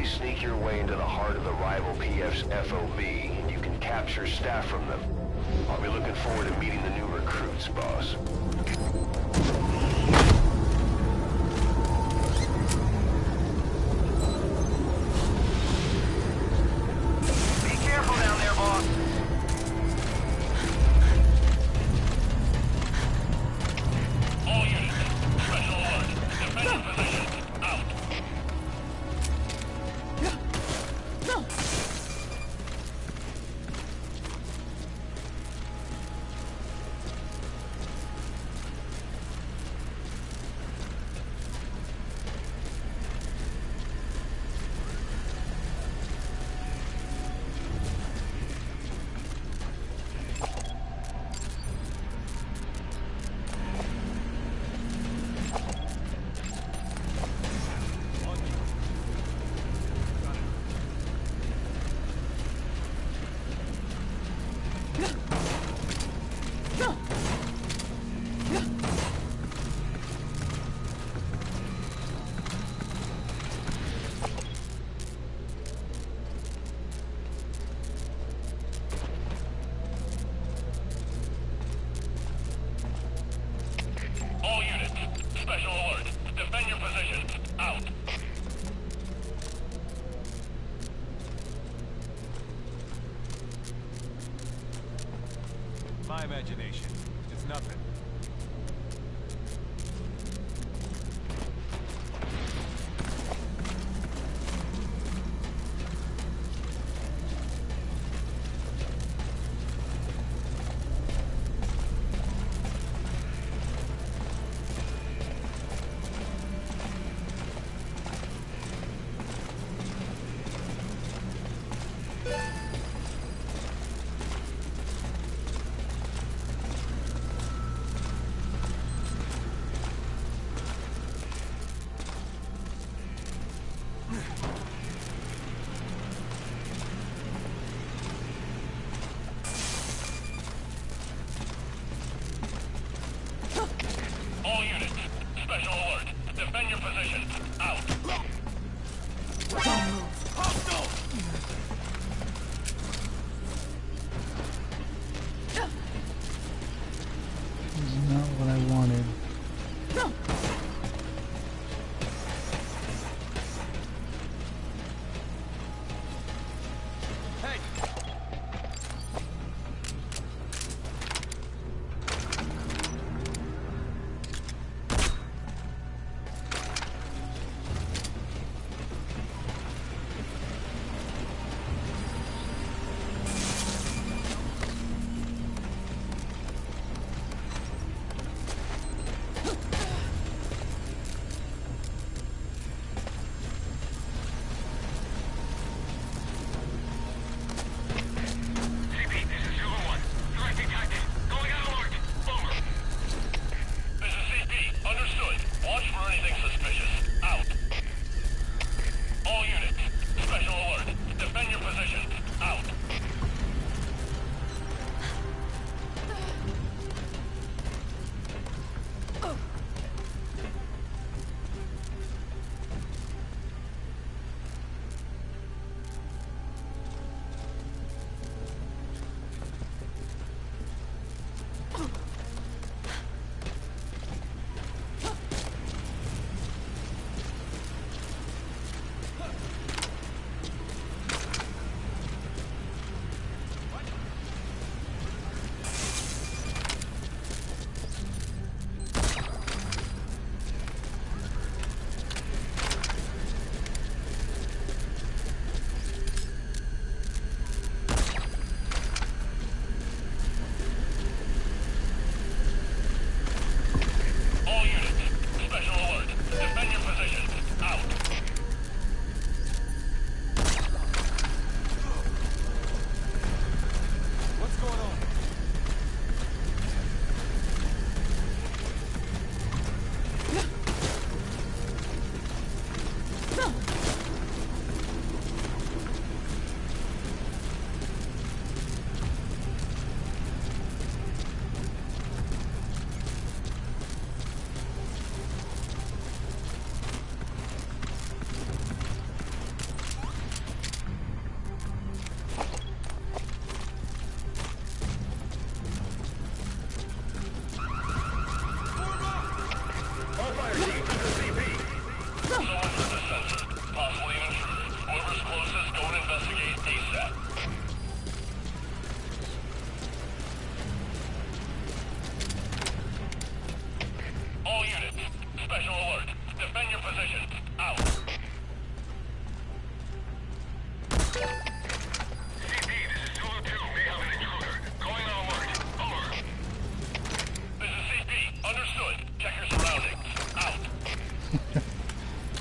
successfully sneak your way into the heart of the rival PF's FOB, you can capture staff from them. I'll be looking forward to meeting the new recruits, boss. Be careful down there, boss. All units, special alert. Defend position. Out. All units, special alert. Defend your positions. Out. My imagination. It's nothing.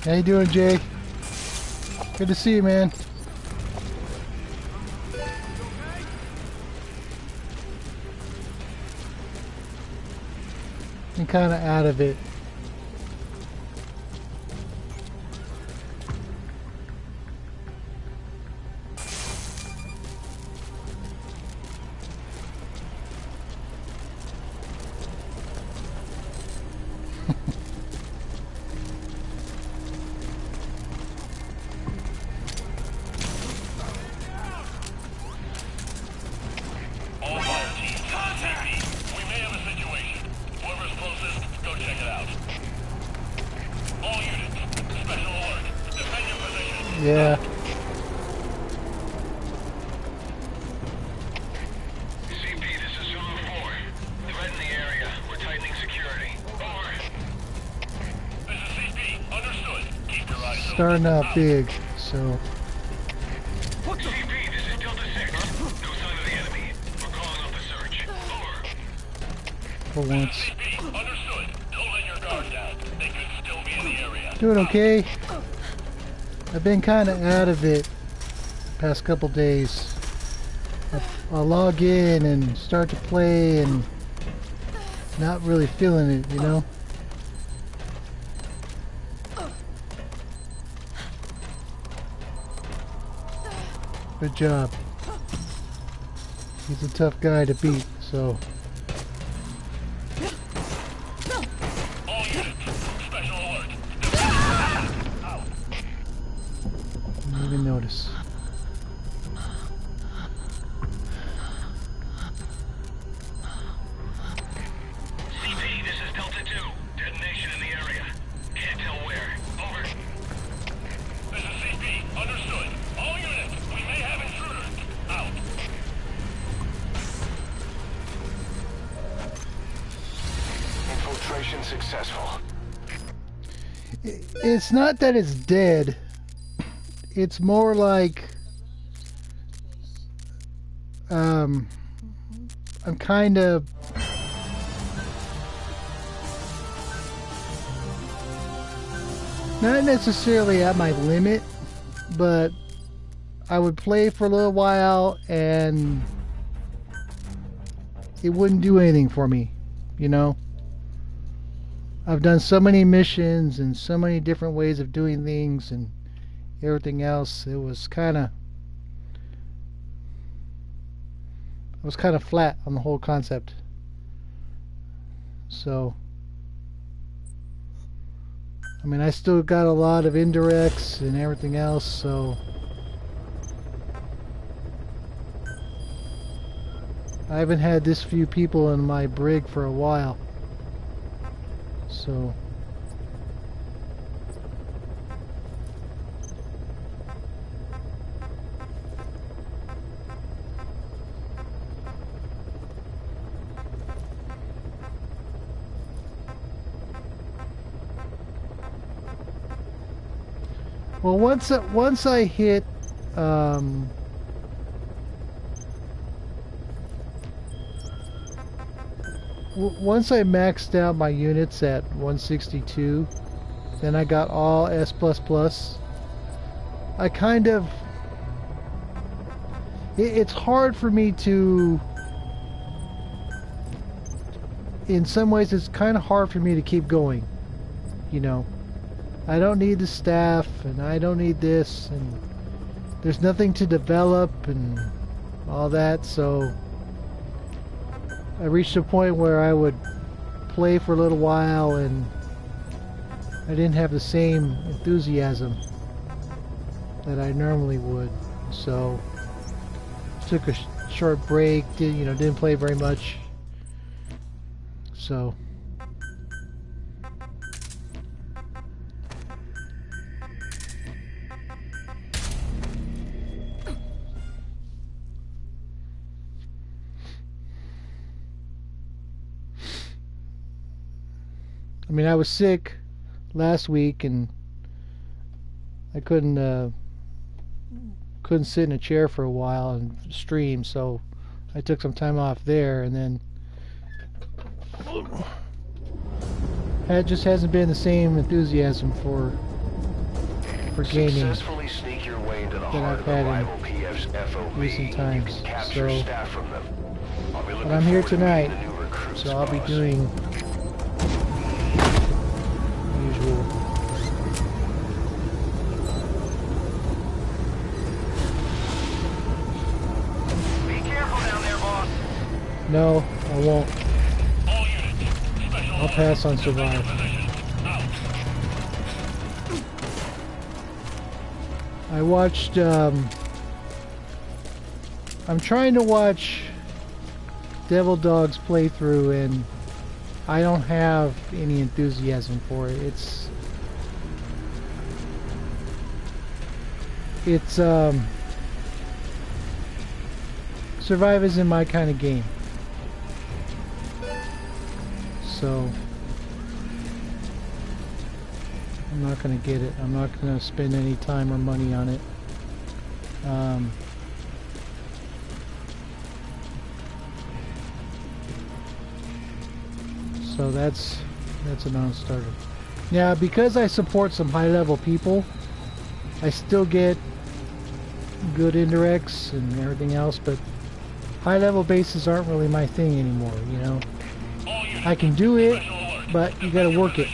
How you doing, Jay? Good to see you, man. I'm kind of out of it. Yeah. CP, this is Zulu 4. Threat in the area. We're tightening security. Over. This is CP. Understood. Keep your eyes open. Starting out big, so. CP, this is Delta 6. No sign of the enemy. We're calling off the search. Over. For once. CP. Understood. Don't let your guard down. They could still be in the area. Doing okay. I've been kind of out of it the past couple days. I'll log in and start to play and not really feeling it, you know? Good job. He's a tough guy to beat, so... All units. Special alert. Didn't even notice. CP, this is Delta 2. Detonation in the area. Can't tell where. Over. This is CP. Understood. All units. We may have intruders. Out. Infiltration successful. It's not that it's dead. It's more like I'm kind of not necessarily at my limit, but I would play for a little while and it wouldn't do anything for me, you know? I've done so many missions and so many different ways of doing things and everything else. It was kind of flat on the whole concept. So I mean, I still got a lot of indirects and everything else, so I haven't had this few people in my brig for a while. So well, once I hit once I maxed out my units at 162, then I got all S++. I kind of it's hard for me to, in some ways it's kind of hard for me to keep going, you know. I don't need the staff, and I don't need this, and there's nothing to develop and all that, so I reached a point where I would play for a little while and I didn't have the same enthusiasm that I normally would, so took a short break, didn't play very much, so I mean, I was sick last week and I couldn't sit in a chair for a while and stream, so I took some time off there, and then it just hasn't been the same enthusiasm for for gaming Successfully sneak your way into the that heart I've of the had rival in PF's FOB. recent You times. can capture So, staff from them. I'll be looking but I'm here forward to meeting tonight, the new recruits, so I'll be boss. doing usual. Be careful down there, boss. No, I won't. All units. Special I'll pass on survive. position. Out. I watched, I'm trying to watch Devil Dog's playthrough, and I don't have any enthusiasm for it. It's Survive isn't my kind of game. So I'm not gonna get it. I'm not gonna spend any time or money on it. So that's a non-starter. Now, because I support some high-level people, I still get good indirects and everything else, but high-level bases aren't really my thing anymore, you know. All units. I can do it, Special alert. but you gotta work it,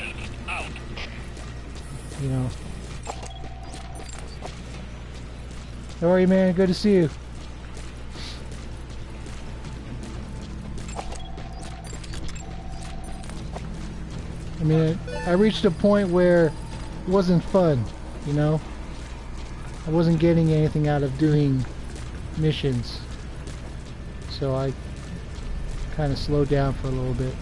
Out. you know. How are you, man? Good to see you. I mean, I reached a point where it wasn't fun, you know? I wasn't getting anything out of doing missions. So I kind of slowed down for a little bit.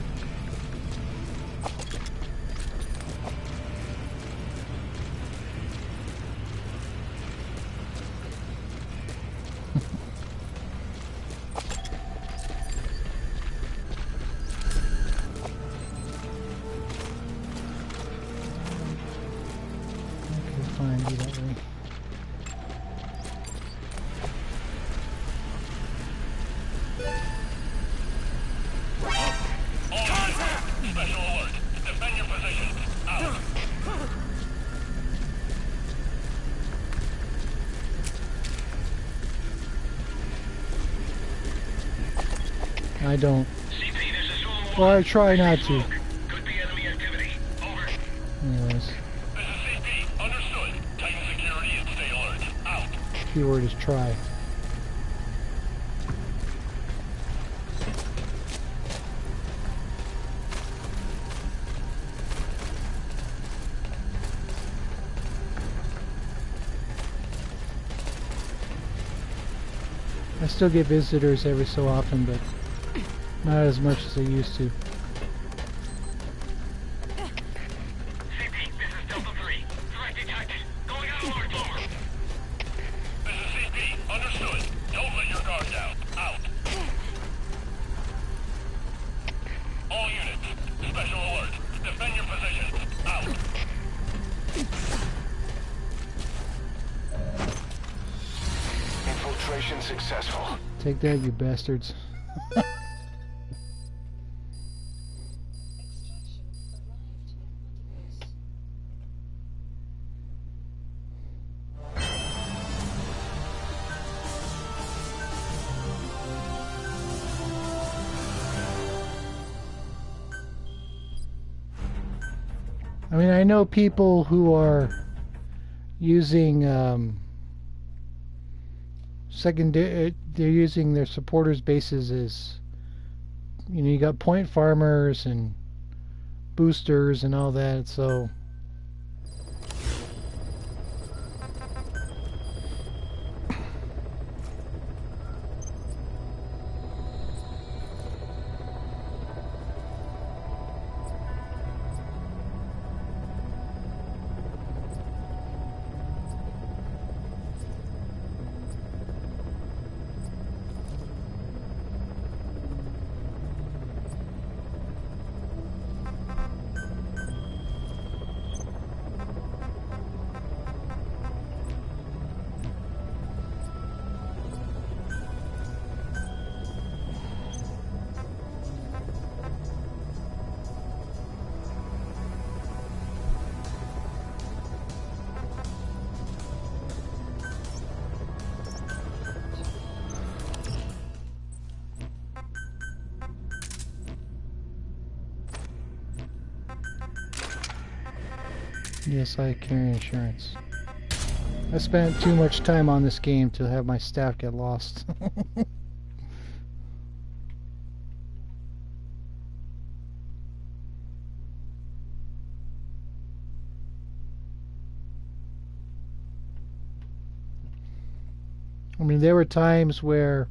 Fine, do that way. All units. Special alert. Defend your position. Out. I don't. CP, there's a zone Well, I try not to. Could be enemy activity. Over. Anyways, This is CP. Understood. Tighten security and stay alert. Out. keyword is try. I still get visitors every so often, but not as much as I used to. CP, this is Delta 3. Threat detected. Going out alert. Over. This is CP. Understood. Don't let your guard down. Out. All units. Special alert. Defend your position. Out. Infiltration successful. Take that, you bastards. I mean, I know people who are using secondary. They're using their supporters' bases as, you know, you got point farmers and boosters and all that. So Yes, I carry insurance. I spent too much time on this game to have my staff get lost. I mean, there were times where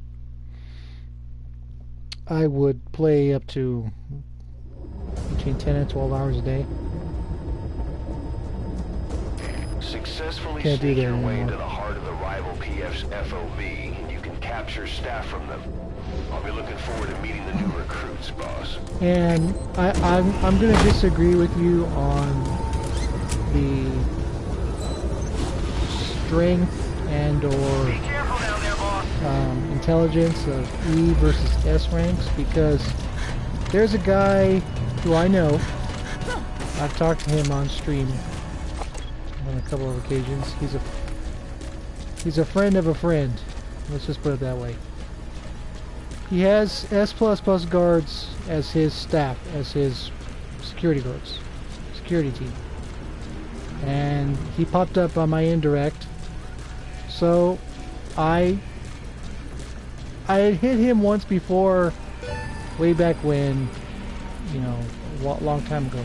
I would play up to between 10 and 12 hours a day. Successfully Can't do sneak that your way anymore. into the heart of the rival PF's FOB, and you can capture staff from them. I'll be looking forward to meeting the new recruits, boss. And I'm going to disagree with you on the strength and Be or careful down there, boss. intelligence of E versus S ranks, because there's a guy who I know. I've talked to him on stream on a couple of occasions. He's a friend of a friend. Let's just put it that way. He has S++ guards as his staff, as his security guards, security team. And he popped up on my indirect. So I had hit him once before, way back when, you know, a long time ago.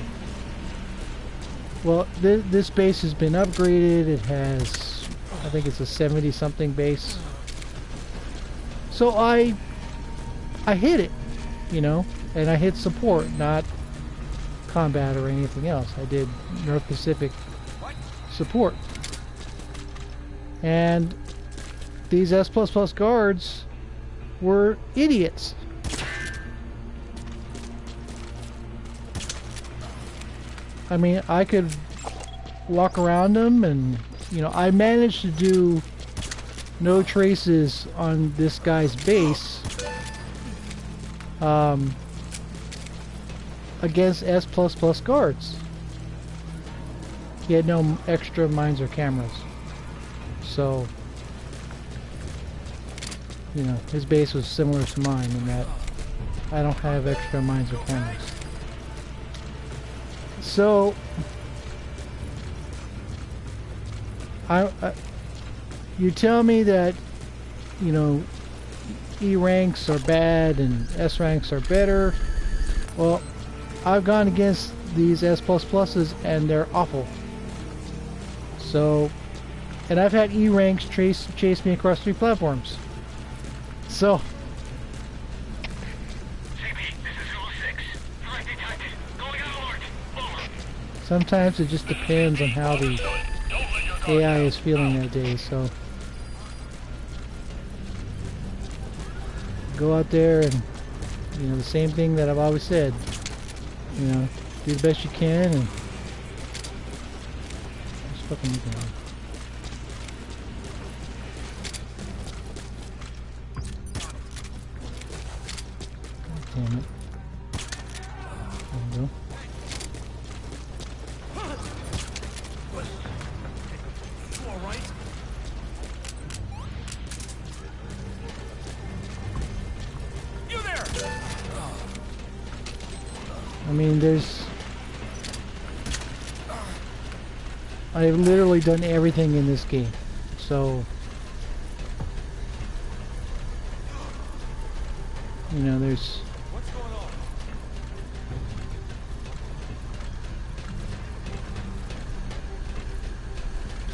Well, this base has been upgraded. It has, I think it's a 70-something base. So I hit it, you know, and I hit support, not combat or anything else. I did North Pacific support. And these S++ guards were idiots. I mean, I could walk around them, and, you know, I managed to do no traces on this guy's base against S++ guards. He had no extra mines or cameras. So, you know, his base was similar to mine in that I don't have extra mines or cameras. So, you tell me that, you know, E ranks are bad and S ranks are better. Well, I've gone against these S++s and they're awful. So, and I've had E ranks chase me across 3 platforms. So, CP, this is Zulu 6. Threat detected. Going on alert. Over. sometimes it just depends on how the Don't let your guard AI down. is feeling that day. So, go out there and, you know, the same thing that I've always said. You know, do the best you can and just fucking move on. Damn it. There we go. You alright? You there! I mean, I've literally done everything in this game. So, you know, there's... What's going on?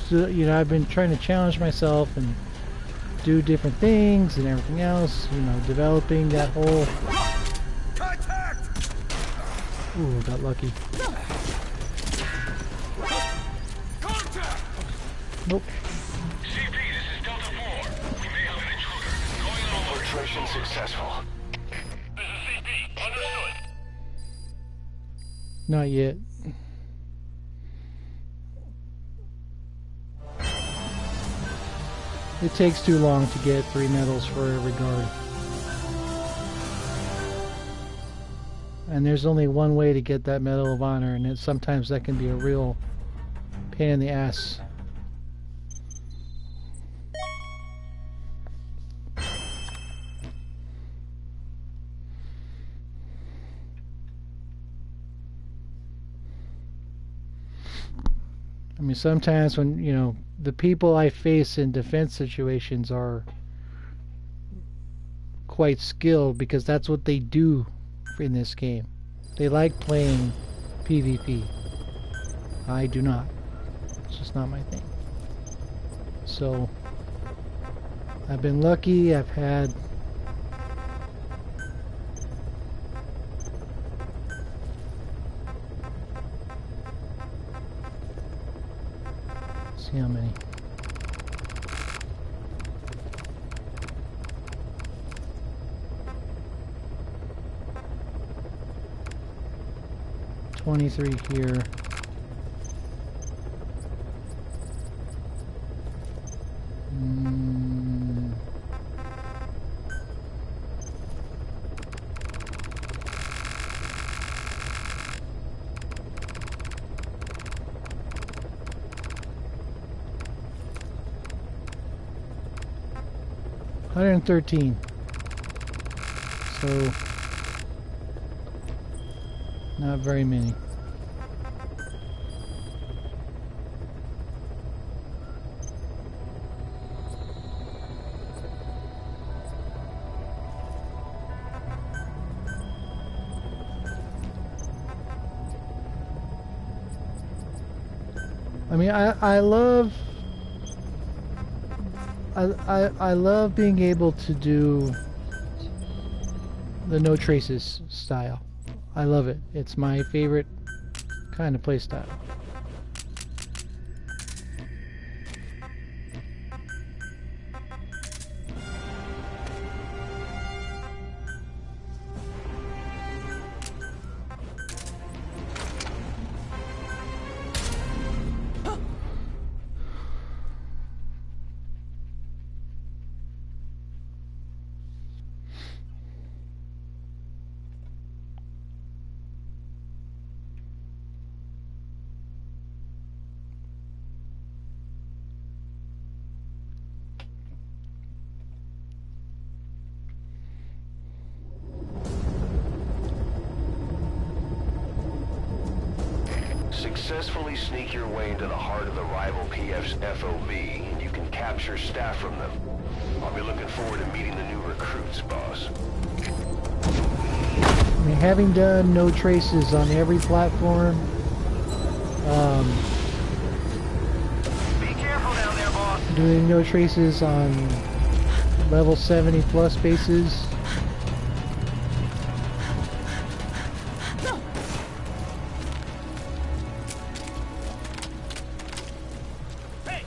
So, you know, I've been trying to challenge myself and do different things and everything else, you know, developing that whole... Contact! Ooh, got lucky. Contact! Nope. CP, this is Delta 4. We may have an intruder. Going on alert. Infiltration successful. This is CP. Understood. Not yet. It takes too long to get 3 medals for every guard. And there's only one way to get that Medal of Honor, and sometimes that can be a real pain in the ass. I mean, sometimes when, you know, the people I face in defense situations are quite skilled because that's what they do in this game. They like playing PvP. I do not. It's just not my thing. So, I've been lucky. I've had... Let's see how many. $23 here. $113. So not very many. I mean, I love I love being able to do the no traces style. I love it. It's my favorite kind of play style. Successfully sneak your way into the heart of the rival PF's FOB, and you can capture staff from them. I'll be looking forward to meeting the new recruits, boss. I mean, having done no traces on every platform, Be careful down there, boss. doing no traces on level 70 plus bases, Hey,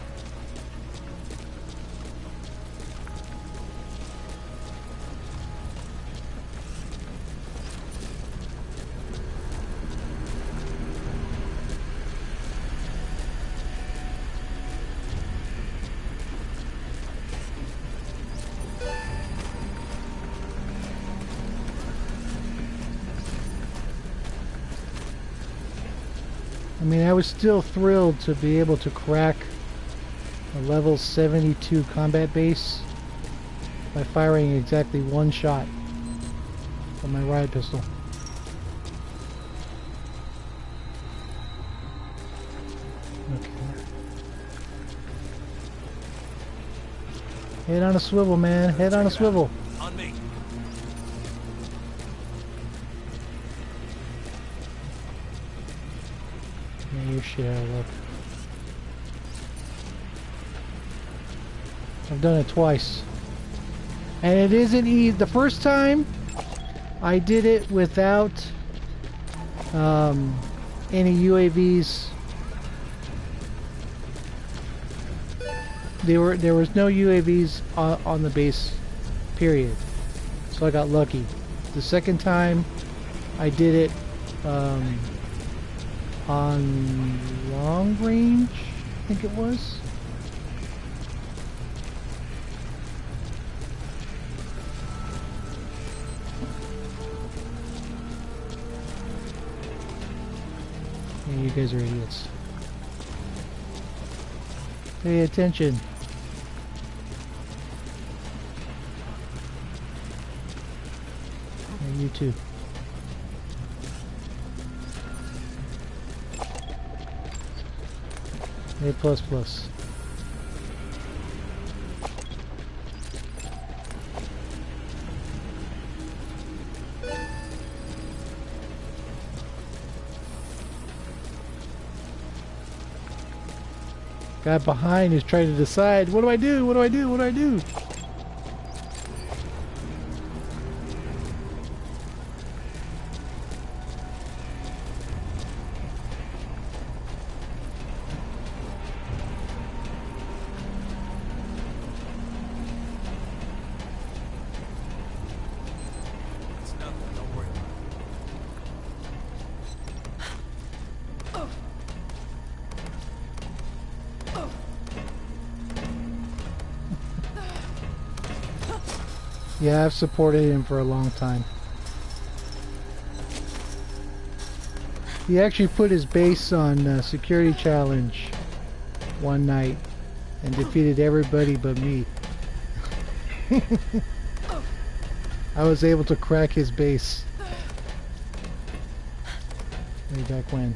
I mean, I was still thrilled to be able to crack a level 72 combat base by firing exactly one shot from my riot pistol. Okay. Head on a swivel, man. Head on a swivel. on me. Yeah, your shit out of luck. I've done it twice. And it isn't easy. The first time I did it without any UAVs. There was no UAVs on the base, period. So I got lucky. The second time I did it on long range, I think it was. Yeah, you guys are idiots. Pay attention. And you too. A plus plus. Guy behind is trying to decide, what do I do? What do I do? What do I do? It's nothing. Don't worry about Yeah, I've supported him for a long time. He actually put his base on Security Challenge one night and defeated everybody but me. I was able to crack his base. Way back when.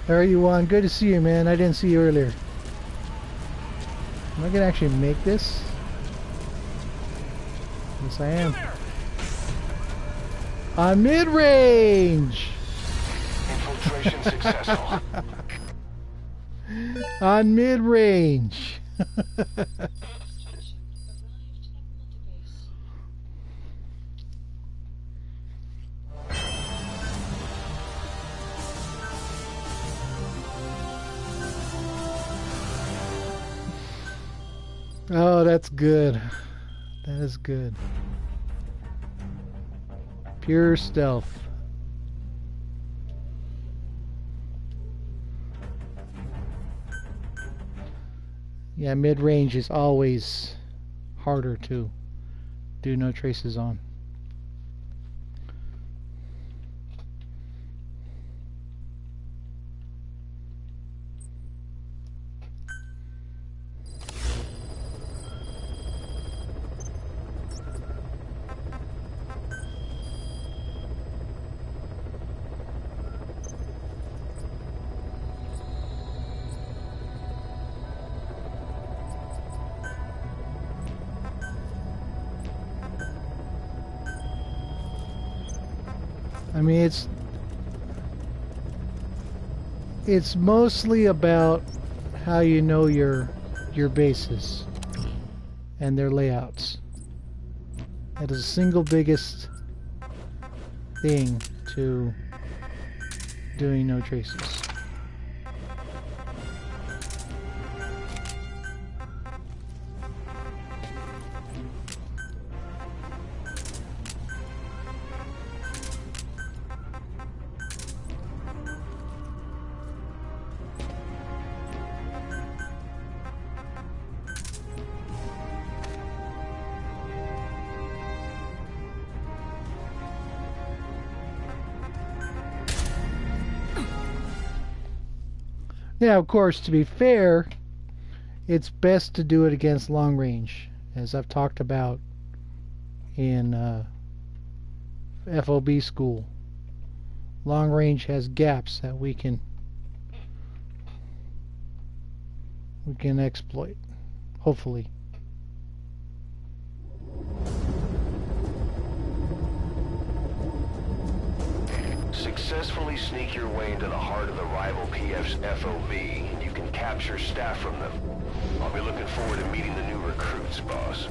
There you are. Good to see you, man. I didn't see you earlier. Am I gonna actually make this? Yes, I am. On mid-range! Infiltration successful. On mid-range! Oh, that's good. That is good. Pure stealth. Yeah, mid-range is always harder to do no traces on. I mean, it's mostly about how you know your bases and their layouts. That is the single biggest thing to doing no traces. Now, of course, to be fair, it's best to do it against long range, as I've talked about in FOB school. Long range has gaps that we can exploit, hopefully. Successfully sneak your way into the heart of the rival PF's FOB, and you can capture staff from them. I'll be looking forward to meeting the new recruits, boss.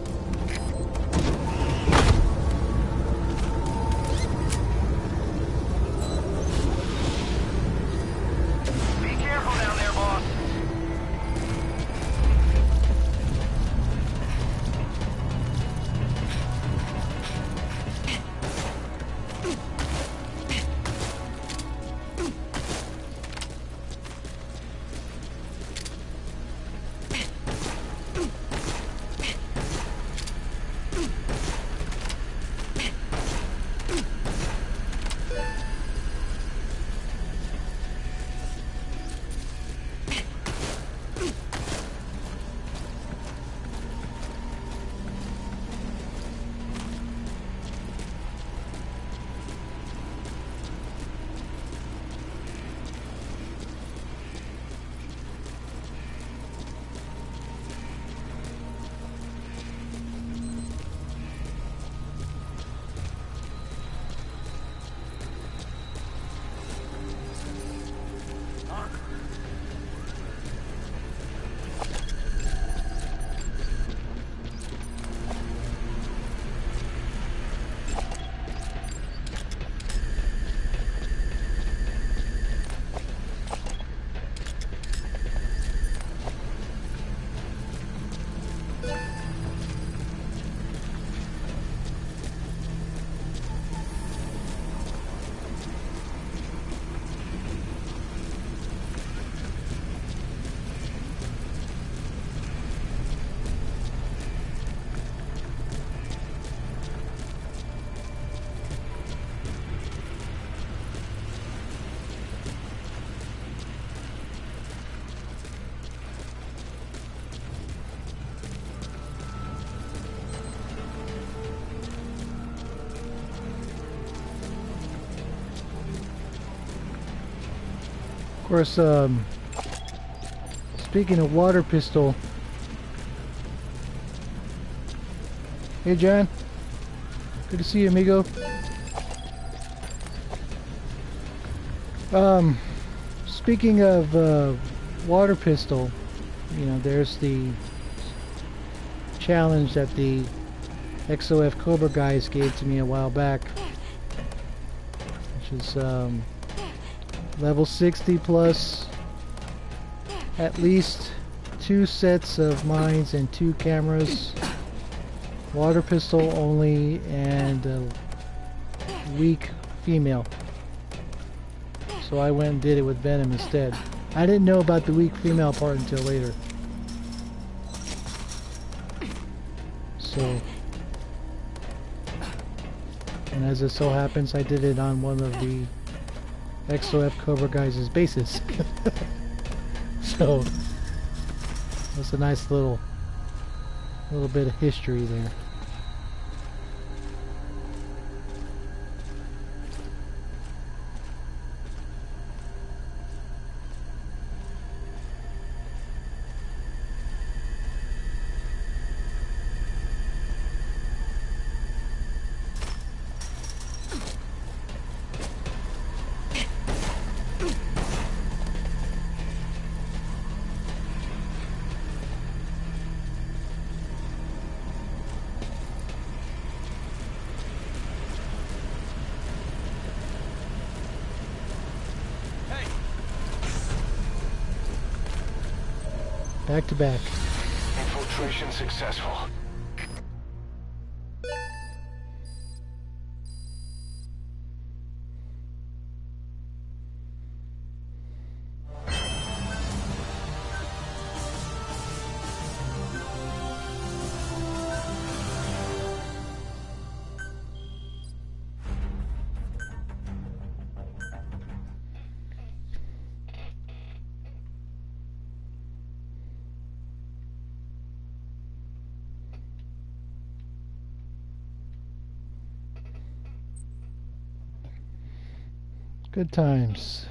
Be careful down there, boss. course, speaking of water pistol. Hey, John. Good to see you, amigo. Speaking of water pistol, you know, there's the challenge that the XOF Cobra guys gave to me a while back, which is level 60 plus at least 2 sets of mines and 2 cameras, water pistol only, and a weak female. So I went and did it with Venom instead. I didn't know about the weak female part until later. So, and as it so happens, I did it on one of the XOF Cobra guys' bases. So, that's a nice little bit of history there. Back to back. Infiltration successful. Good times.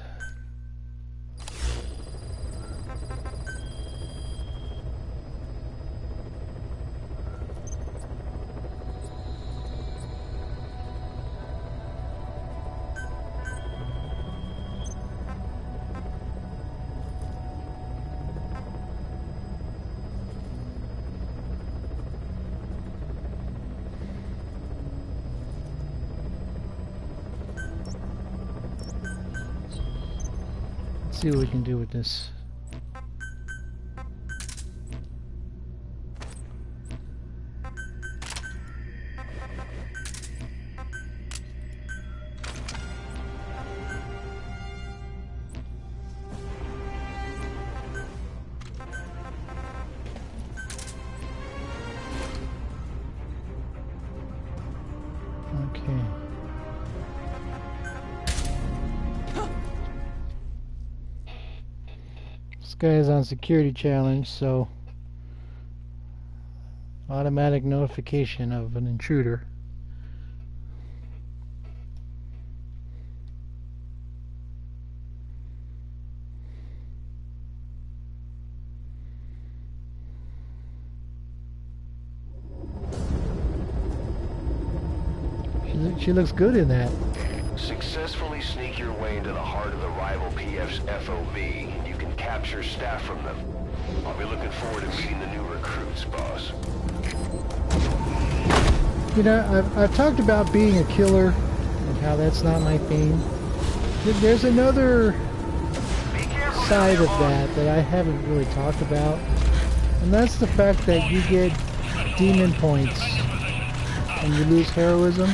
See what we can do with this. Okay. This guy is on security challenge, so automatic notification of an intruder. She looks good in that. Successfully sneak your way into the heart of the rival PF's FOB, and you can capture staff from them. I'll be looking forward to meeting the new recruits, boss. You know, I've talked about being a killer and how that's not my theme. There's another side of that I haven't really talked about, and that's the fact that you get demon points and you lose heroism.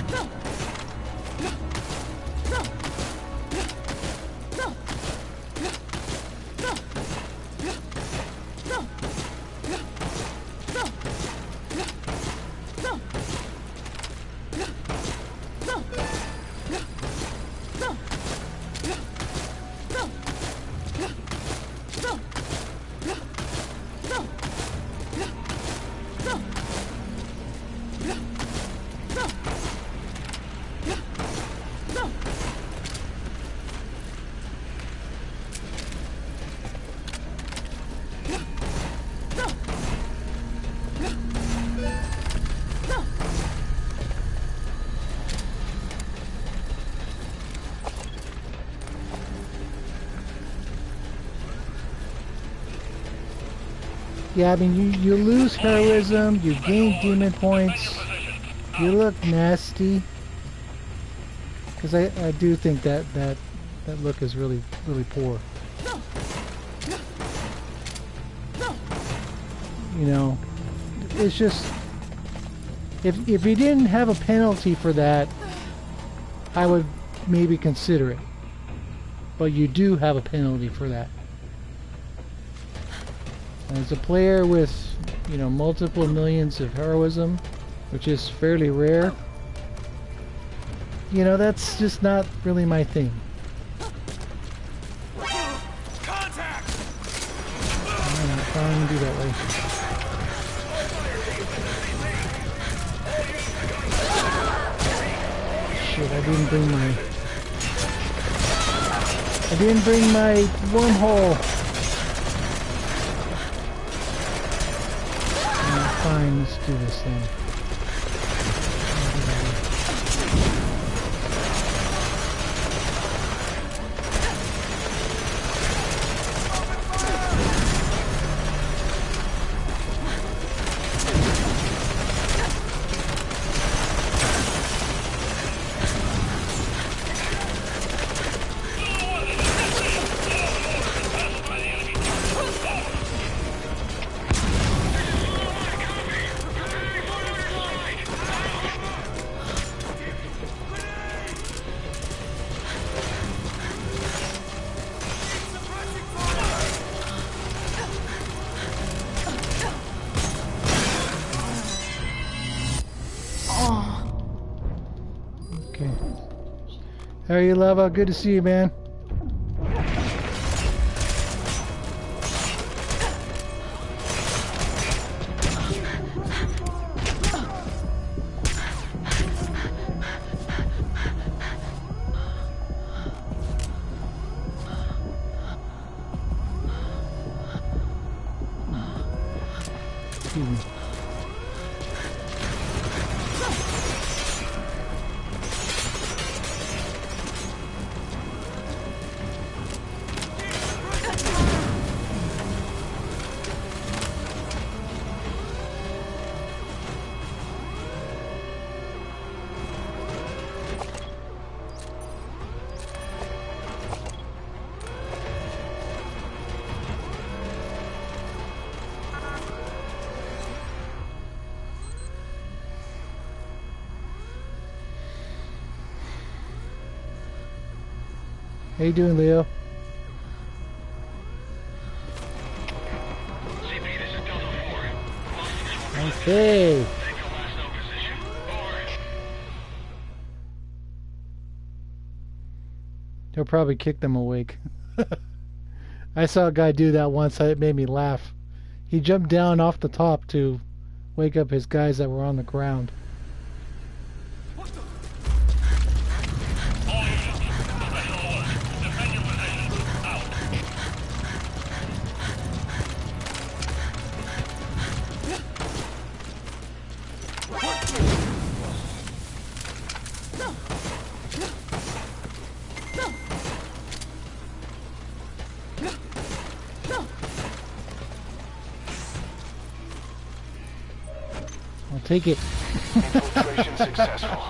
Yeah, I mean, you lose heroism, you gain demon points, you look nasty. Because I do think that look is really poor. You know, it's just if you didn't have a penalty for that, I would maybe consider it. But you do have a penalty for that. As a player with, you know, multiple millions of heroism, which is fairly rare, you know, that's just not really my thing. Contact! I'm not trying to do that way. Shit, I didn't bring my wormhole. Fine, let's do this thing. How are you, Lava? Good to see you, man. Excuse me. How you doing, Leo? CP, this is Delta 4. Okay. Take your last known position. Over. He'll probably kick them awake. I saw a guy do that once. It made me laugh. He jumped down off the top to wake up his guys that were on the ground. All units, special alert. Defend your position. Out. I'll take it. Infiltration successful.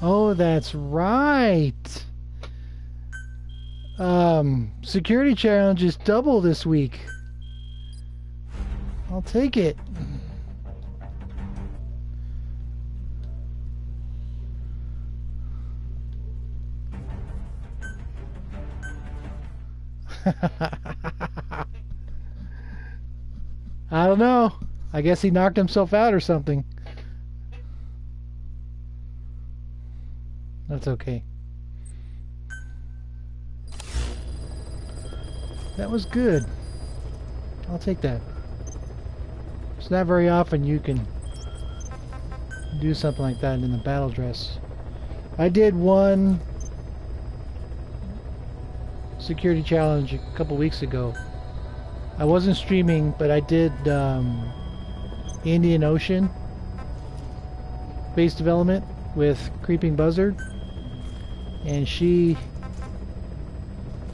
Oh, that's right. Security challenge is double this week. I'll take it. I don't know. I guess he knocked himself out or something. That's okay. That was good. I'll take that. It's not very often you can do something like that in the battle dress. I did one security challenge a couple weeks ago I wasn't streaming, but I did Indian Ocean base development with Creeping Buzzard, and she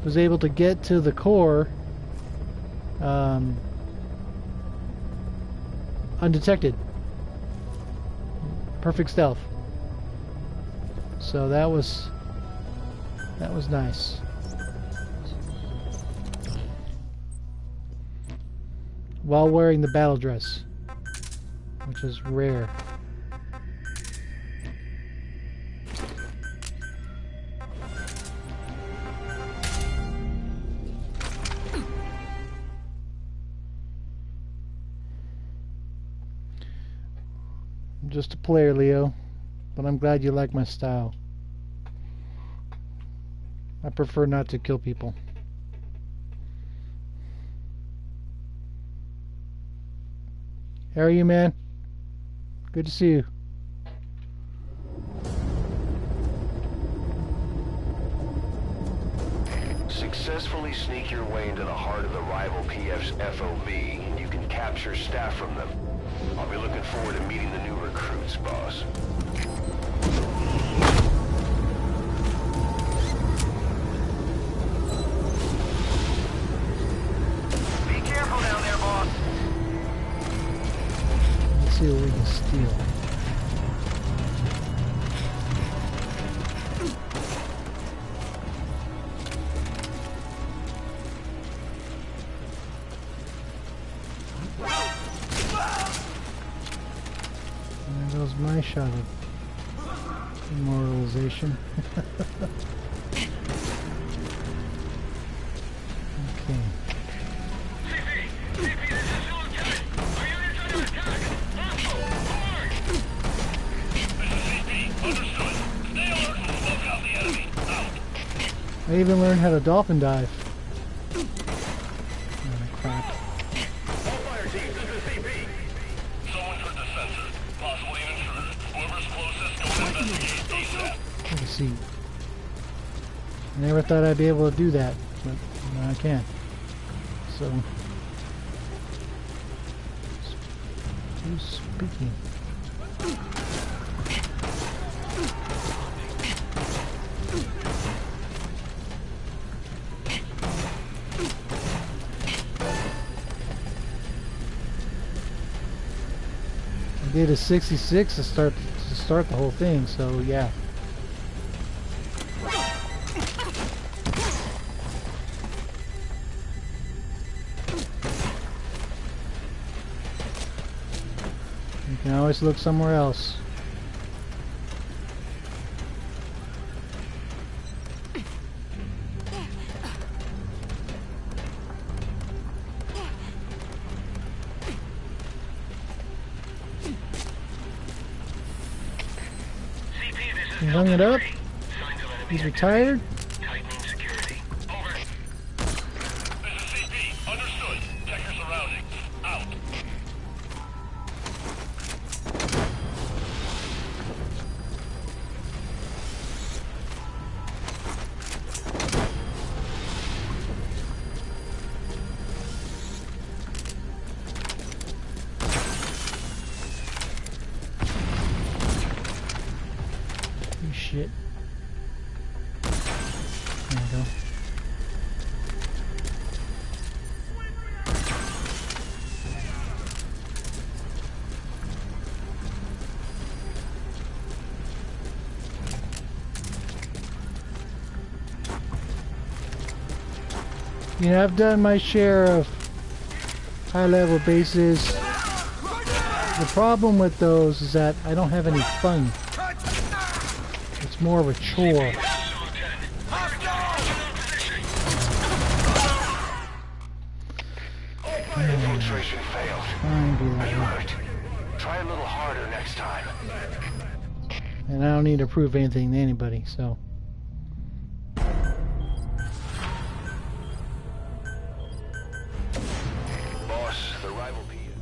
was able to get to the core undetected. Perfect stealth. So that was nice. While wearing the battle dress, which is rare. I'm just a player, Leo, but I'm glad you like my style. I prefer not to kill people. How are you, man? Good to see you. Successfully sneak your way into the heart of the rival PF's FOB, and you can capture staff from them. I'll be looking forward to meeting the new recruits, boss. Be careful down there, boss. Let's see what we can steal. There goes my shot of immortalization. Okay. I even learned how to dolphin dive. Oh, crap. All fire teams, this is CP. Someone heard the sensor. Possibly an intruder. Whoever's closest, go investigate ASAP. Take a seat. I never thought I'd be able to do that, but now I can. So, who's speaking? I did a 66 to start the whole thing, so yeah. You can always look somewhere else. He hung it up. He's retired. Tightening security. Over. This is CP. Understood. Check your surroundings. Out. Shit. There we go. You know, I've done my share of high-level bases. The problem with those is that I don't have any fun. It's more of a chore. Infiltration failed. Fine, You hurt. Try a little harder next time. and I don't need to prove anything to anybody, so. Boss, the rival PF.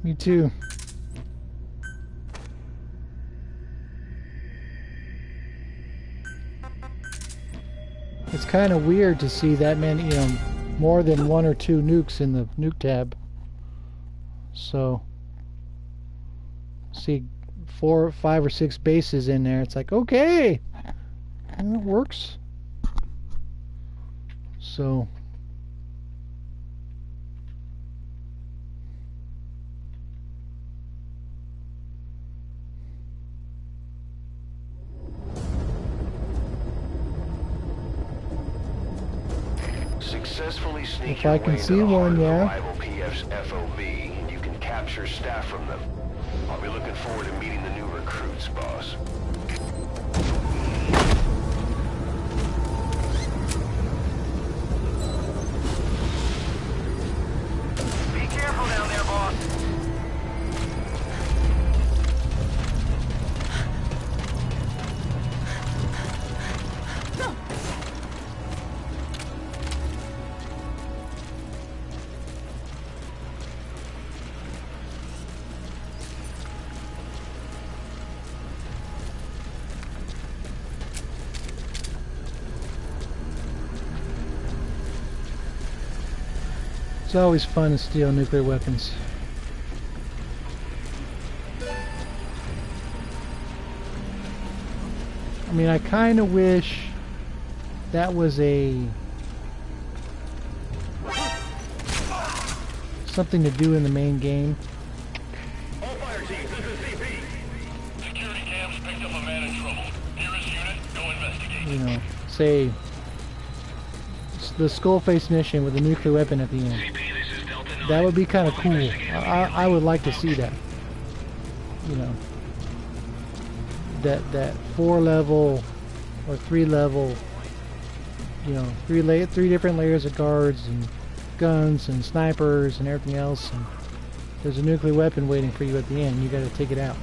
Me too. It's kind of weird to see that many, you know, more than 1 or 2 nukes in the nuke tab. So, see 4, 5, or 6 bases in there. It's like, okay, and it works. So, Successfully sneak if your I way can into see the heart one, of the yeah. rival PF's FOB, and you can capture staff from them. I'll be looking forward to meeting the new recruits, boss. Be careful down there, boss. It's always fun to steal nuclear weapons. I mean, I kind of wish that was something to do in the main game. All fire teams, this is CP. Security cams picked up a man in trouble. Nearest unit, go investigate. You know, say the Skullface mission with a nuclear weapon at the end. CP, this is Delta 9. That would be kind of cool. I would like to see that. You know, that 4-level or 3-level. You know, three different layers of guards and guns and snipers and everything else. And there's a nuclear weapon waiting for you at the end. You got to take it out.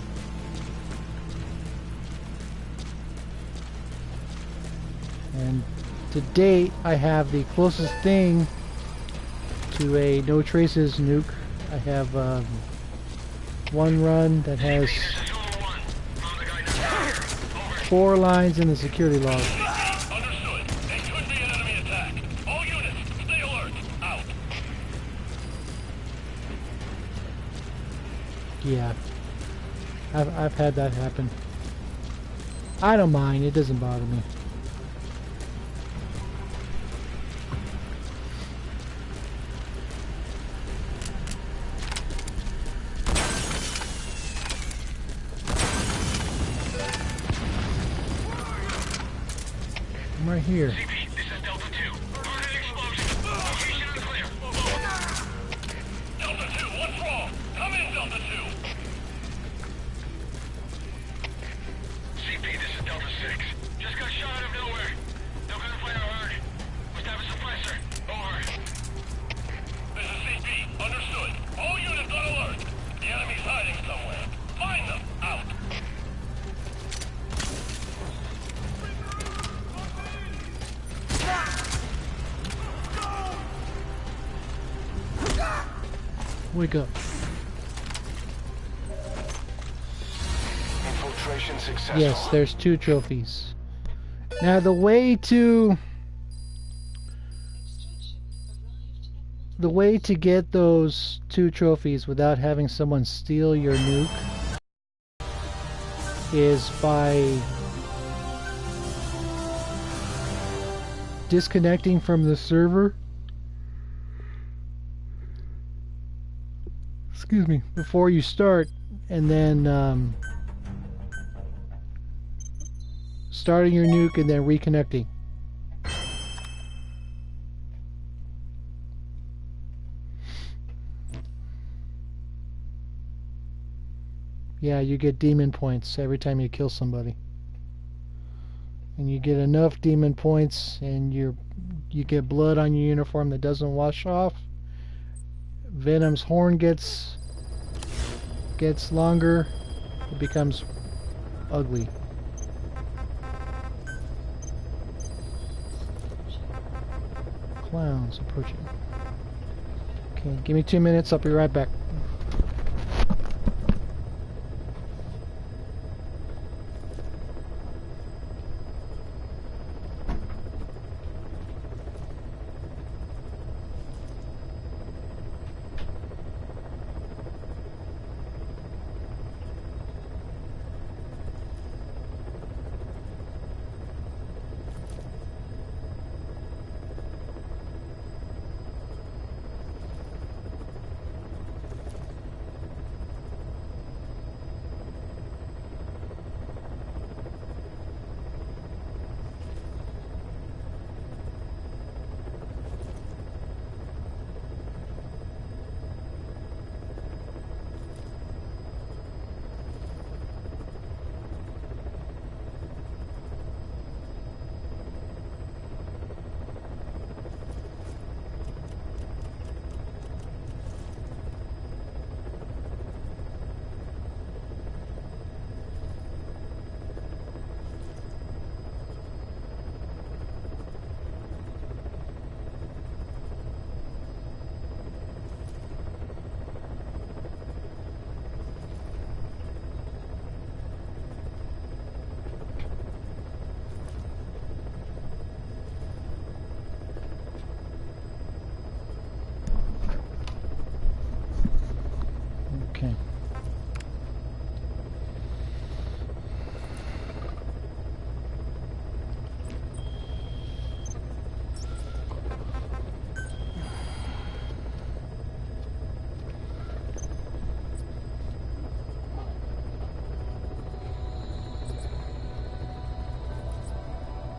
And to date, I have the closest thing to a no traces nuke. I have one run that has 4 lines in the security log. Understood. It could be an enemy attack. All units, stay alert. Out. Yeah, I've had that happen. I don't mind. It doesn't bother me. I'm right here. CP, this is Delta 2. Heard an explosion. Location unclear. Delta 2, what's wrong? Come in, Delta 2. CP, this is Delta 6. Just got shot out of nowhere. No gunfire heard. Must have a suppressor. Over. This is CP. Understood. All units on alert. The enemy's hiding somewhere. Find them. Out. Wake up. Infiltration successful. Yes, there's 2 trophies. Now the way to get those 2 trophies without having someone steal your nuke is by disconnecting from the server. Excuse me, before you start, and then starting your nuke and then reconnecting. Yeah, you get demon points every time you kill somebody. And you get enough demon points and you get blood on your uniform that doesn't wash off. Venom's horn gets longer, it becomes ugly. Clowns approaching. Okay, give me 2 minutes, I'll be right back.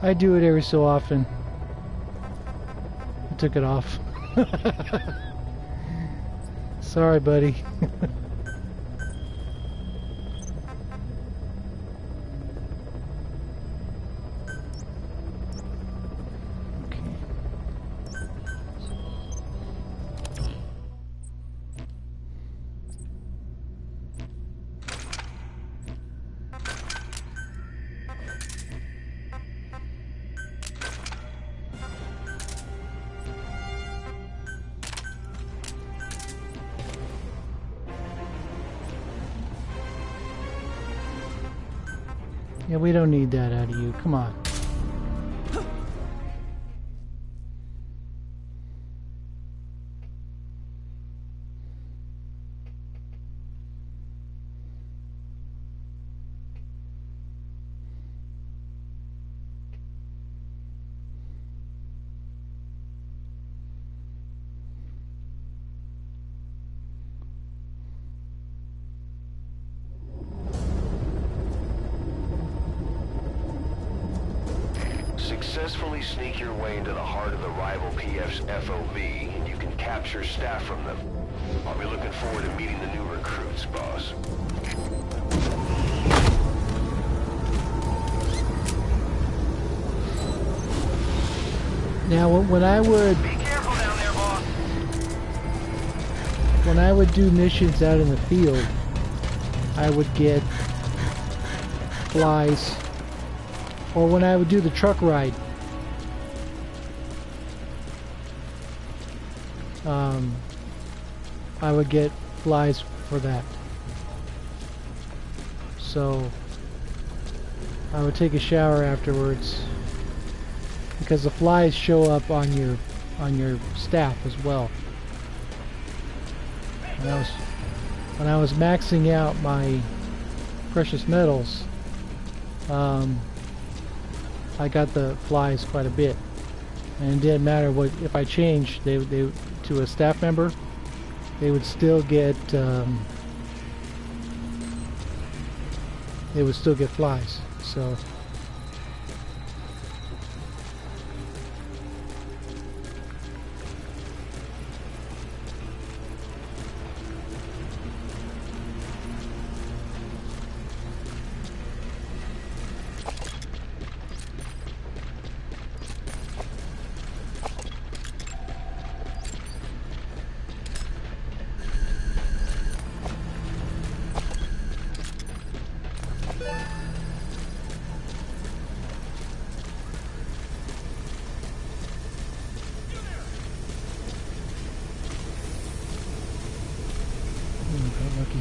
I do it every so often. I took it off. Sorry, buddy. Yeah, we don't need that out of you. Come on. Successfully sneak your way into the heart of the rival PF's FOB, and you can capture staff from them. I'll be looking forward to meeting the new recruits, boss. Now, when I would... Be careful down there, boss. When I would do missions out in the field, I would get flies. Or when I would do the truck ride, I would get flies for that. So I would take a shower afterwards because the flies show up on your staff as well. When I was maxing out my precious metals, I got the flies quite a bit, and it didn't matter what if I changed they to a staff member, they would still get flies. So lucky.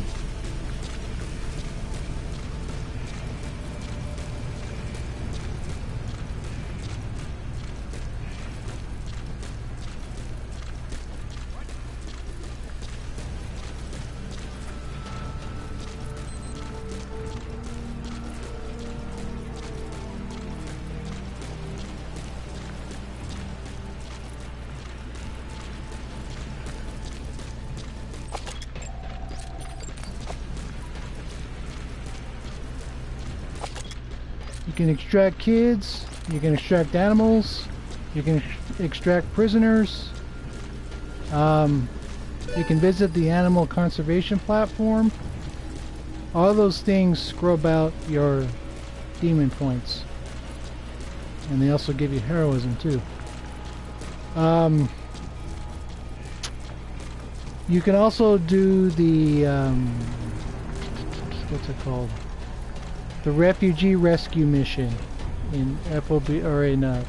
You can extract kids, you can extract animals, you can extract prisoners. You can visit the animal conservation platform. All those things scrub out your demon points. And they also give you heroism too. You can also do the what's it called? The refugee rescue mission in FOB or in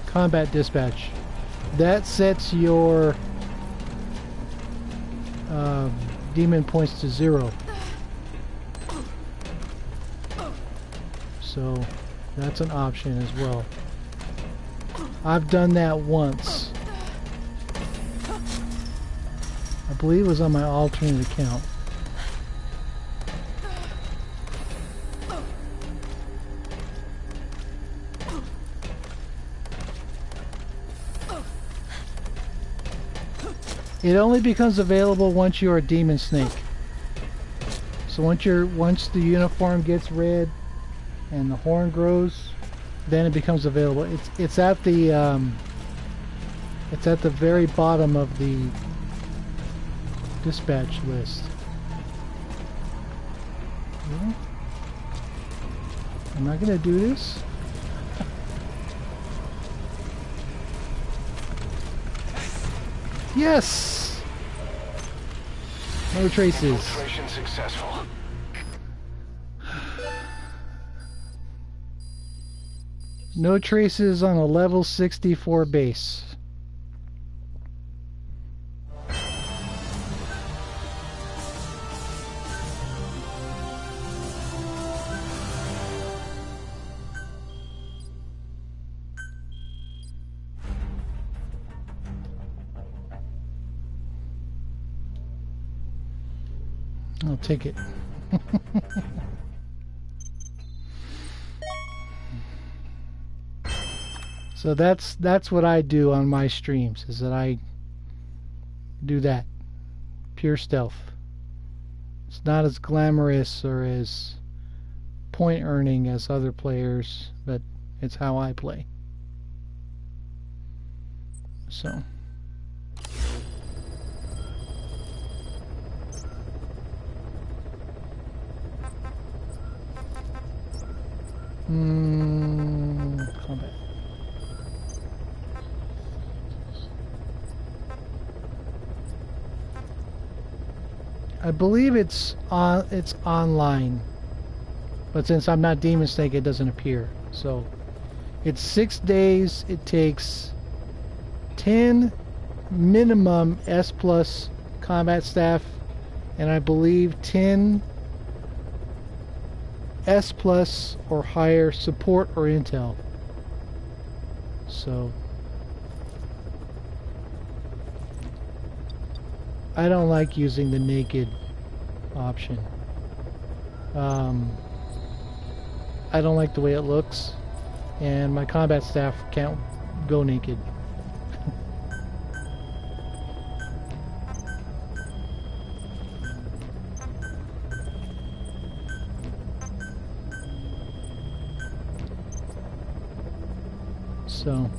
combat dispatch. That sets your demon points to 0. So that's an option as well. I've done that once. I believe it was on my alternate account. It only becomes available once you're a demon snake. So once the uniform gets red and the horn grows, then it becomes available. It's at the very bottom of the dispatch list. Well, I'm not gonna do this. Yes! No traces. Infiltration successful. No traces on a level 64 base. I'll take it. So that's what I do on my streams, is that I do that. Pure stealth. It's not as glamorous or as point earning as other players, but it's how I play. So combat. I believe it's online, but since I'm not Demon Snake, it doesn't appear. So it's 6 days. It takes 10 minimum S+ combat staff, and I believe 10 S+ or higher support or intel. So I don't like using the naked option. I don't like the way it looks, and my combat staff can't go naked. So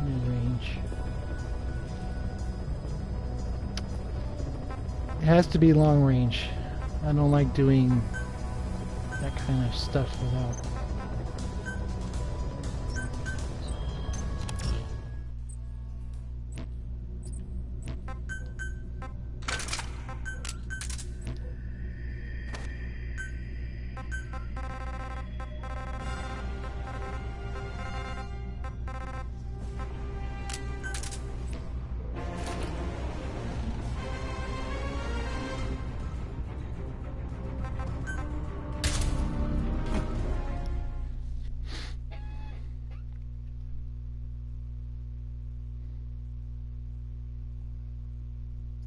mid-range. It has to be long range. I don't like doing that kind of stuff without.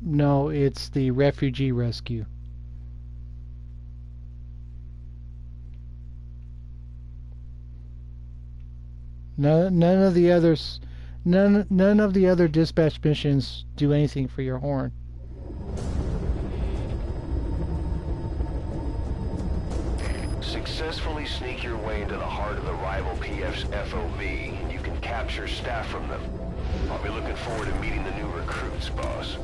No, it's the refugee rescue. None of the others, none of the other dispatch missions do anything for your horn. Successfully sneak your way into the heart of the rival PF's FOB, and you can capture staff from them. I'll be looking forward to meeting the new recruits, boss.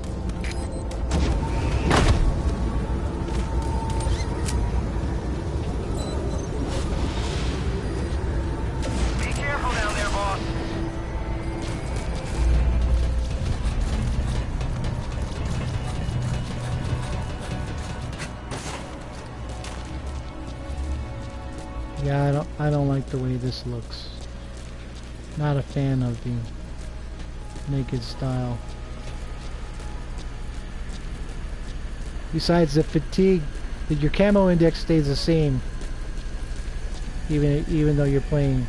Be careful down there, boss. Yeah, I don't like the way this looks. Not a fan of the naked style. Besides the fatigue, your camo index stays the same, even though you're playing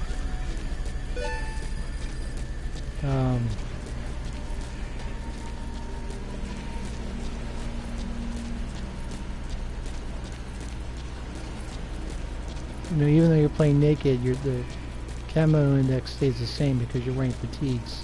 even though you're playing naked, the camo index stays the same because you're wearing fatigues.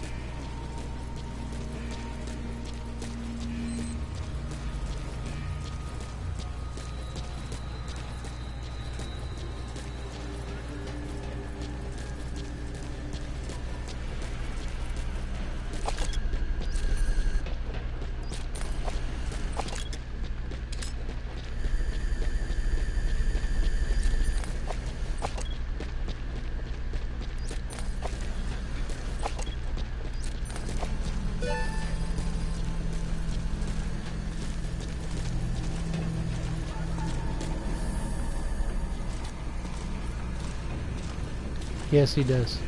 Yes, he does.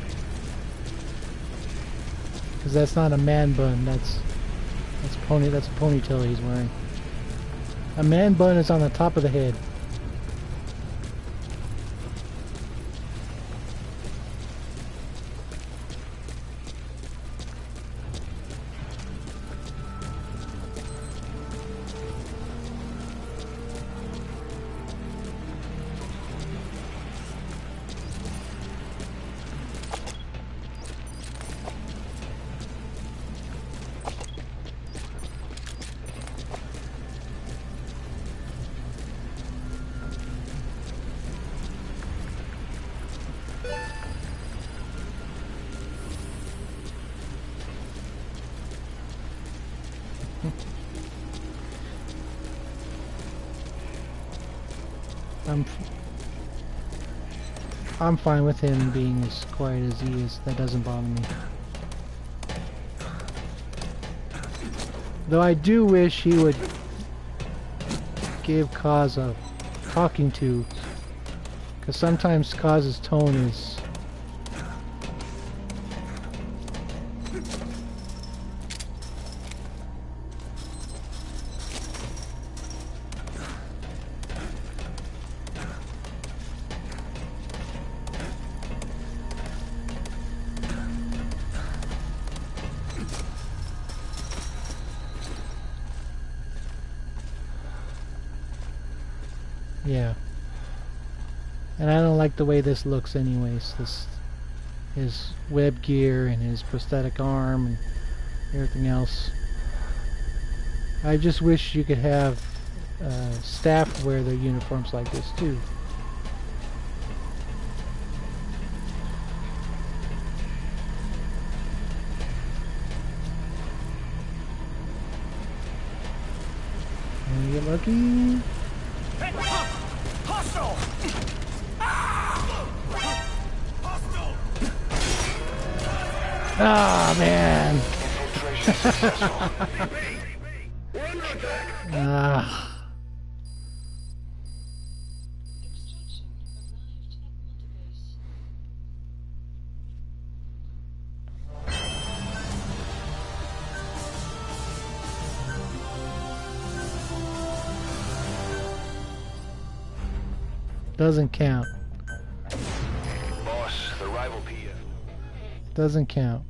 Because that's not a man bun. That's a ponytail he's wearing. A man bun is on the top of the head. I'm fine with him being as quiet as he is. That doesn't bother me. Though I do wish he would give Kaz a talking to, because sometimes Kaz's tone is yeah. And I don't like the way this looks anyways. His web gear and his prosthetic arm and everything else. I just wish you could have staff wear their uniforms like this too. And you get lucky. Hostile! Hostile! Ah, man. Infiltration successful. We're under attack! Ah. Extraction arrived at Montebase. Doesn't count. Boss, the rival PF. Doesn't count.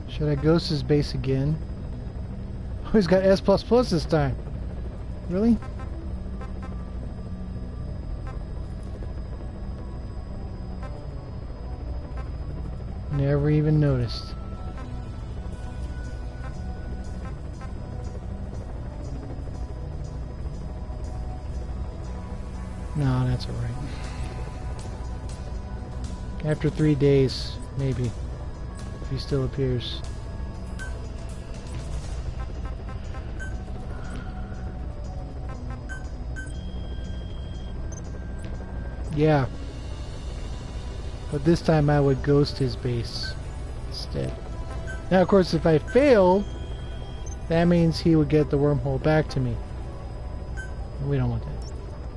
Should I ghost his base again? Oh, he's got S++ this time. Really? Never even noticed. No, that's alright. After 3 days, maybe. If he still appears. Yeah. But this time I would ghost his base instead. Now of course if I failed, that means he would get the wormhole back to me. We don't want that.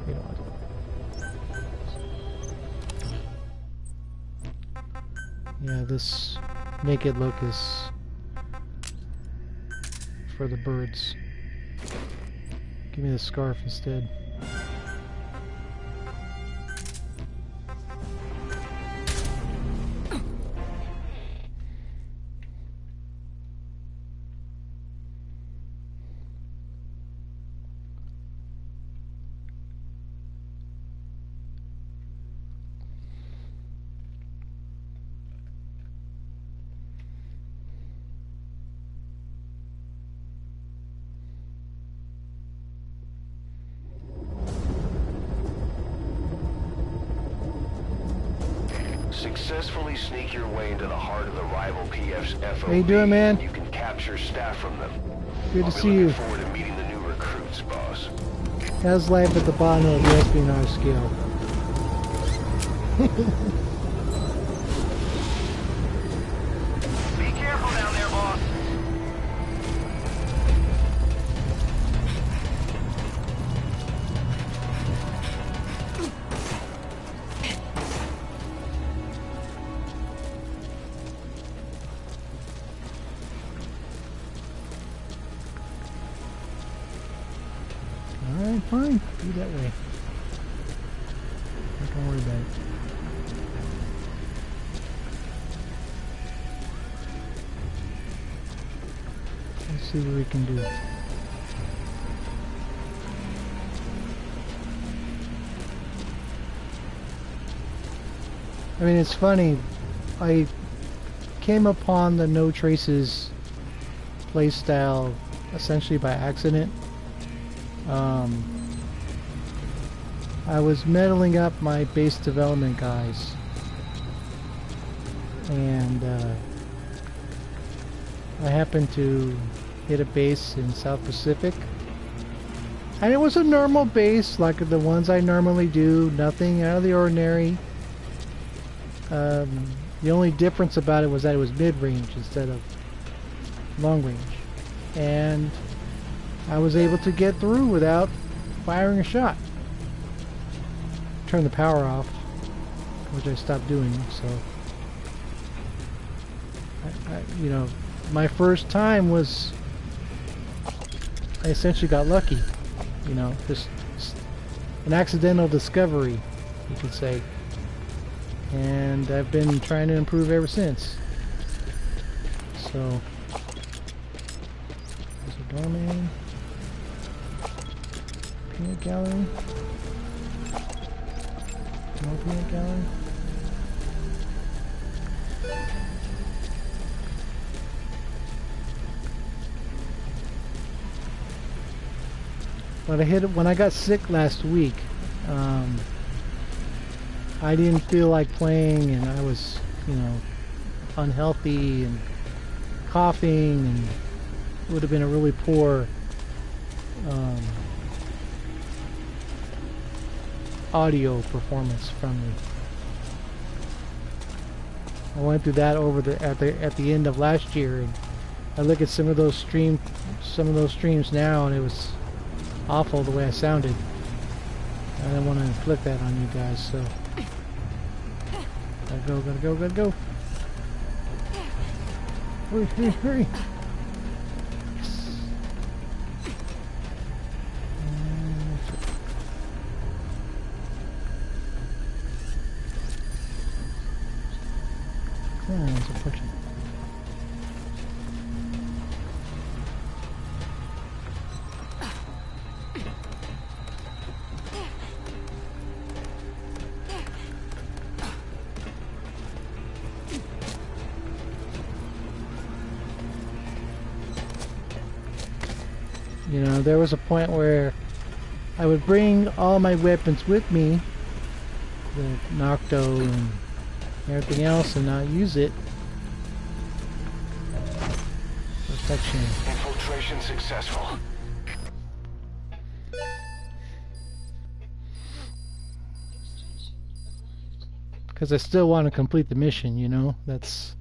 We don't want that. Yeah, this naked look is for the birds. Give me the scarf instead. Successfully sneak your way into the heart of the rival PF's FOB. How you doing, man? And you can capture staff from them. Good to I'll see be you. looking forward to meeting the new recruits, boss. How's life at the bottom of the espionage scale? Be careful down there, boss. Alright, fine. Do that way. Don't worry about it. Let's see what we can do. I mean, it's funny. I came upon the No Traces playstyle essentially by accident. I was meddling up my base development guys, and I happened to hit a base in South Pacific, and it was a normal base like the ones I normally do, nothing out of the ordinary. The only difference about it was that it was mid-range instead of long range, and I was able to get through without firing a shot. Turn the power off, which I stopped doing, so you know, my first time was I essentially got lucky, you know, just an accidental discovery, you could say, and I've been trying to improve ever since. So there's a doorman. Peanut gallery. More peanut gallery. But when I got sick last week, I didn't feel like playing, and I was, you know, unhealthy and coughing, and it would have been a really poor audio performance from me. I went through that at the end of last year, and I look at some of those streams now, and it was awful the way I sounded. I didn't want to inflict that on you guys, so gotta go. Hurry. You know, there was a point where I would bring all my weapons with me, the Nocto and everything else, and not use it. Protection. Infiltration successful. Because I still want to complete the mission, you know? That's...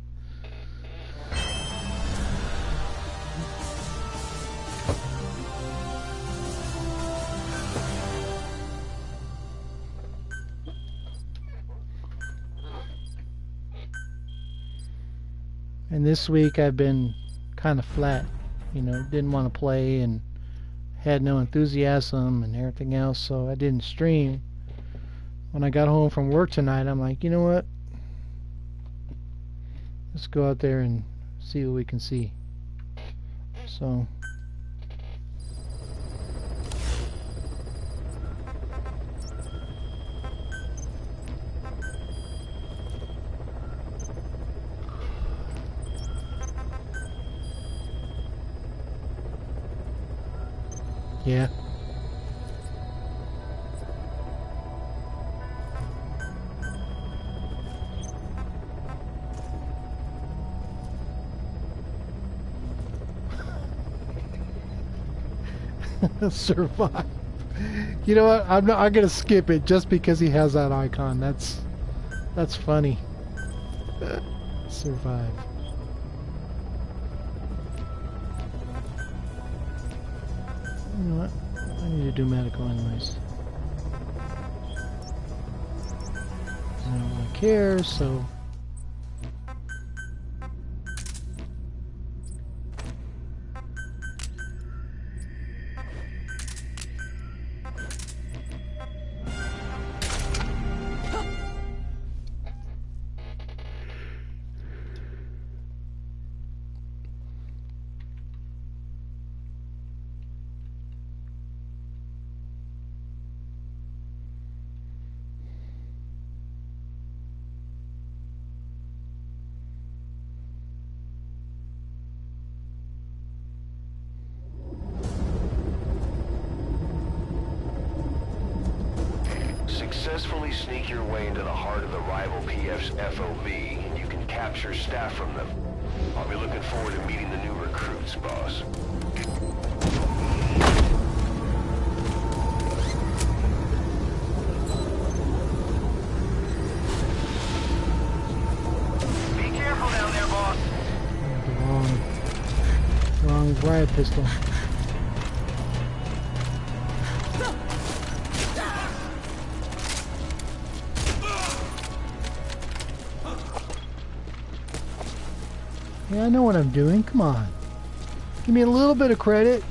And this week I've been kind of flat, you know, didn't want to play and had no enthusiasm and everything else, so I didn't stream. When I got home from work tonight, I'm like, you know what? Let's go out there and see what we can see. So... Yeah. Survive. You know what? I'm gonna skip it just because he has that icon. That's funny. Survive. You know what? I need to do medical anyways. I don't really care, so. Successfully sneak your way into the heart of the rival PF's FOB, and you can capture staff from them. I'll be looking forward to meeting the new recruits, boss. Be careful down there, boss. Wrong riot pistol. Yeah, I know what I'm doing. Come on. Give me a little bit of credit.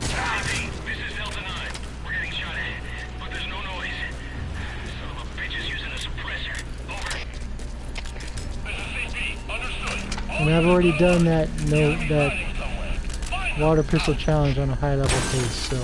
Hey, this is Delta 9. We're getting shot at, but there's no noise. Son of a bitch is using a suppressor. Over. This is CP. Understood. And I've already done that water pistol challenge on a high level pace, so.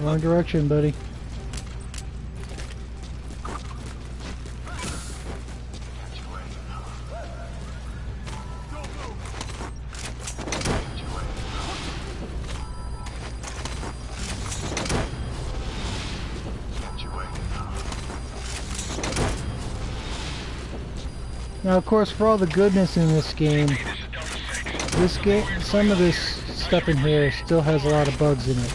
Wrong direction, buddy. Now, of course, for all the goodness in this game, some of this stuff in here still has a lot of bugs in it.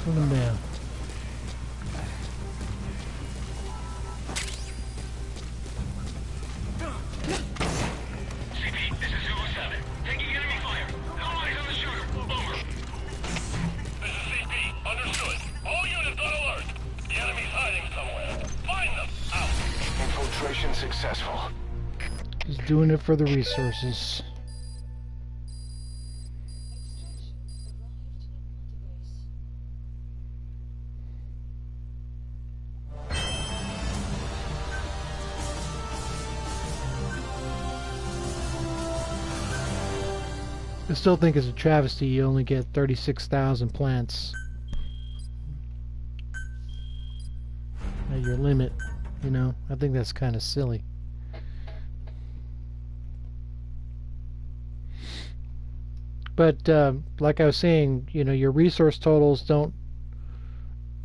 Put him down. CP, this is Zulu 7. Taking enemy fire. No eyes on the shooter. Over. This is CP. Understood. All units on alert. The enemy's hiding somewhere. Find them. Out. Infiltration successful. Just doing it for the resources. I still think it's a travesty you only get 36,000 plants at your limit, you know. I think that's kind of silly. But like I was saying, you know, your resource totals don't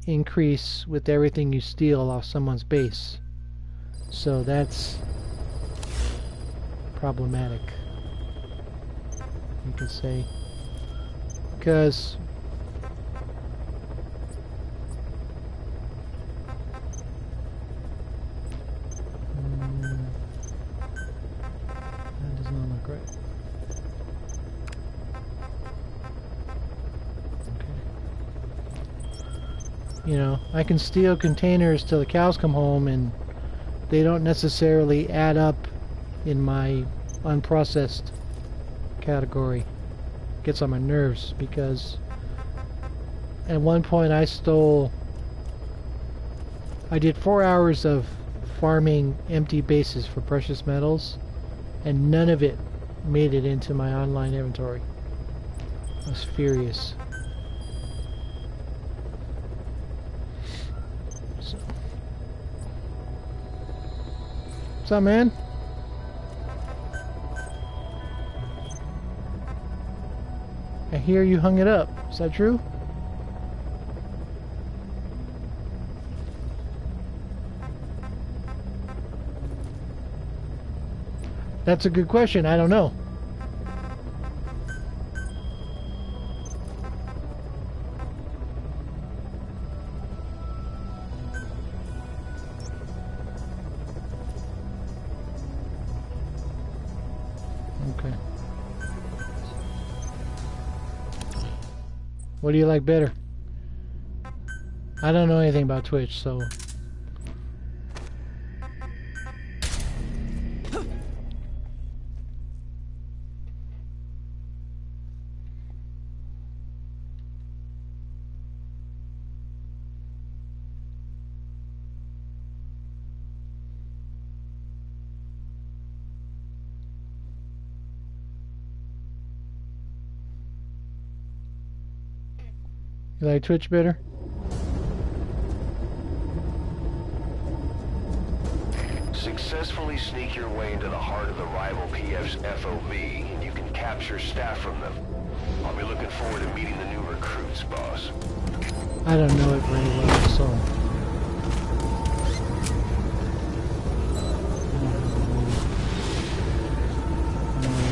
increase with everything you steal off someone's base. So that's problematic, you could say, because that does not look right. You know, I can steal containers till the cows come home and they don't necessarily add up in my unprocessed category. Gets on my nerves because at one point I did 4 hours of farming empty bases for precious metals and none of it made it into my online inventory. I was furious. What's up, man? I hear you hung it up. Is that true? That's a good question. I don't know. Okay. What do you like better? I don't know anything about Twitch, so... You like Twitch better? Successfully sneak your way into the heart of the rival PF's FOB, and you can capture staff from them. I'll be looking forward to meeting the new recruits, boss. I don't know it very well, so...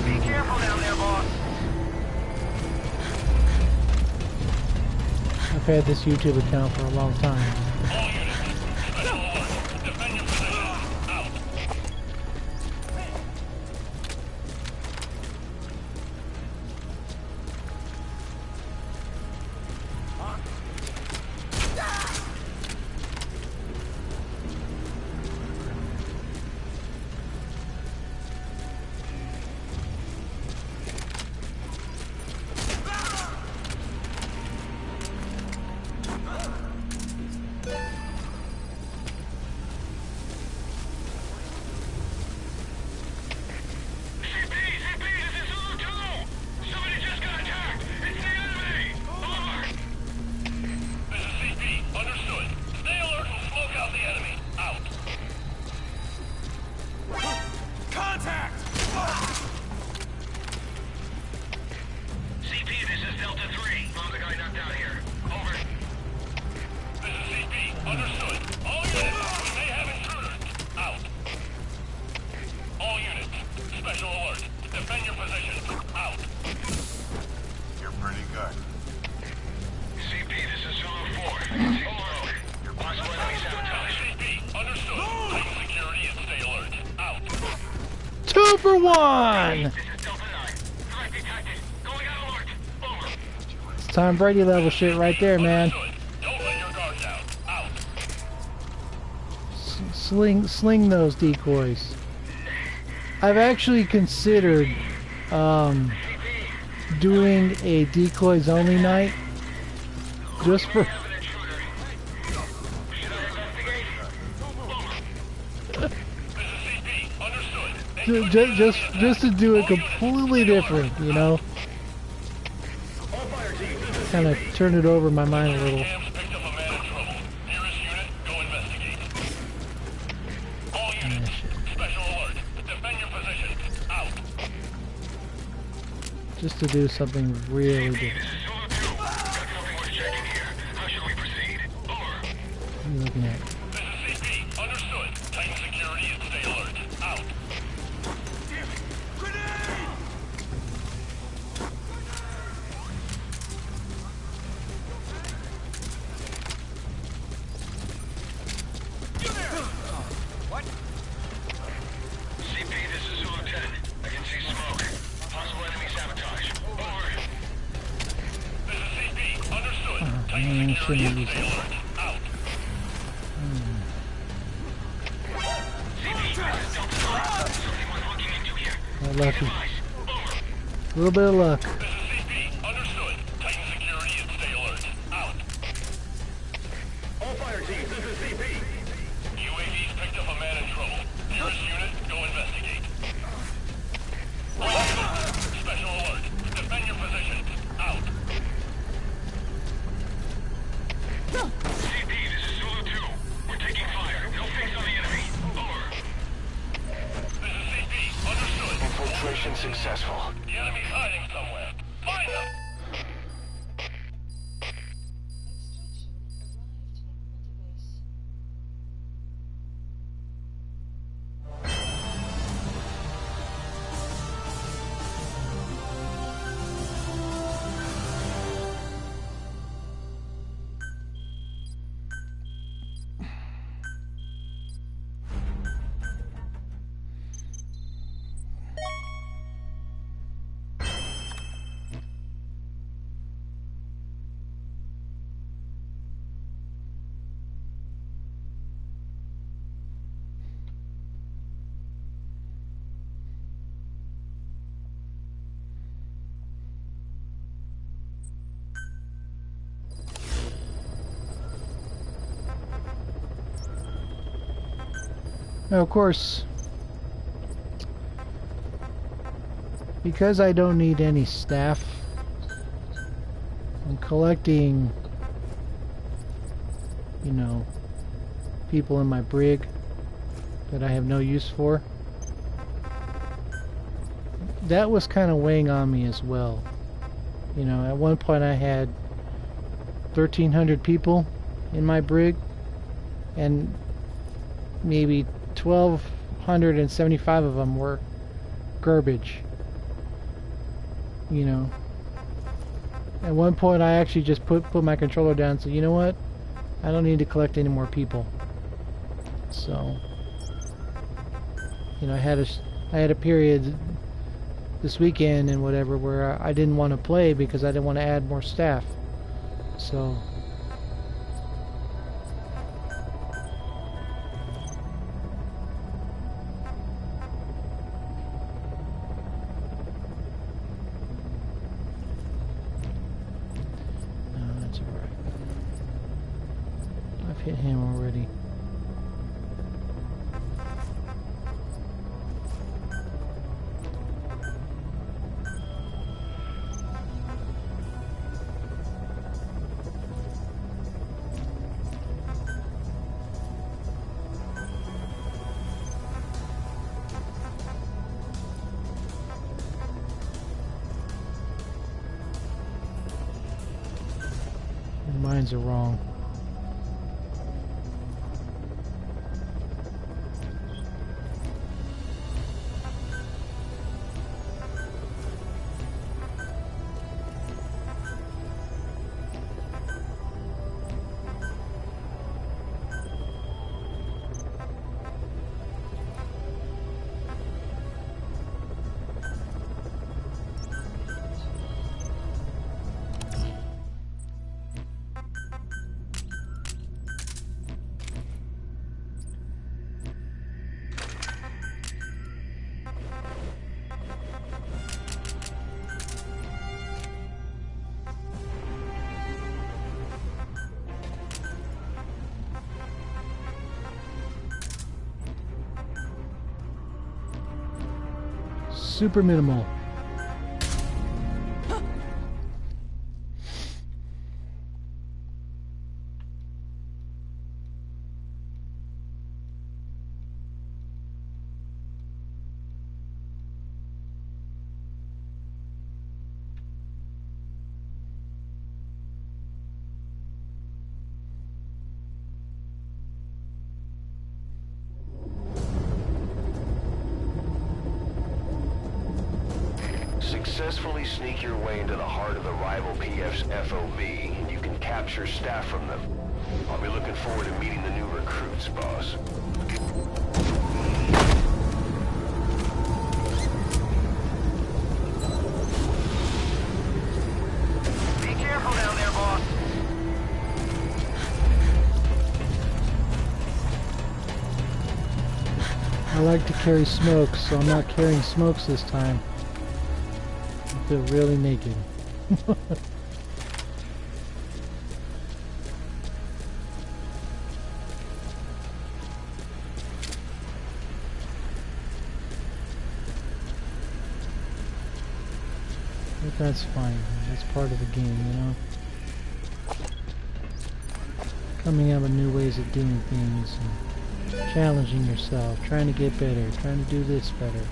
Be careful down there, boss. I've had this YouTube account for a long time. Two for one! It's Tom Brady level shit right there, man. Sling those decoys. I've actually considered doing a decoys only night just for just to do it completely different, you know. Kind of turn it over my mind a little. Just to do something really different. What are you looking at? use Stay it. alert. Out. CP, this is Delta 9. Something we're looking into here. Not lucky. Advise. Over. A little bit of luck. This is CP. Understood. Tighten security and stay alert. Out. All fire teams, this is CP. UAV's picked up a man in trouble. Nearest unit, go investigate. All units, special alert. Defend your position. Out. CP, this is Zulu 2. We're taking fire. No fix on the enemy. Over. This is CP. Understood. Infiltration successful. The enemy's hiding somewhere. Find them! Extraction arrived at Motorbase. Now, of course, because I don't need any staff, I'm collecting, you know, people in my brig that I have no use for. That was kind of weighing on me as well. You know, at one point I had 1,300 people in my brig, and maybe 1,275 of them were garbage. You know, at one point I actually just put my controller down and said, you know what, I don't need to collect any more people. So, you know, I had a period this weekend and whatever where I didn't want to play because I didn't want to add more staff. So that's alright. I've hit him already. Mines are wrong. Super minimal. Successfully sneak your way into the heart of the rival PF's FOV, and you can capture staff from them. I'll be looking forward to meeting the new recruits, boss. Be careful down there, boss. I like to carry smokes, so I'm not carrying smokes this time. I feel really naked. But that's fine. That's part of the game, you know? Coming up with new ways of doing things and challenging yourself, trying to get better, trying to do this better.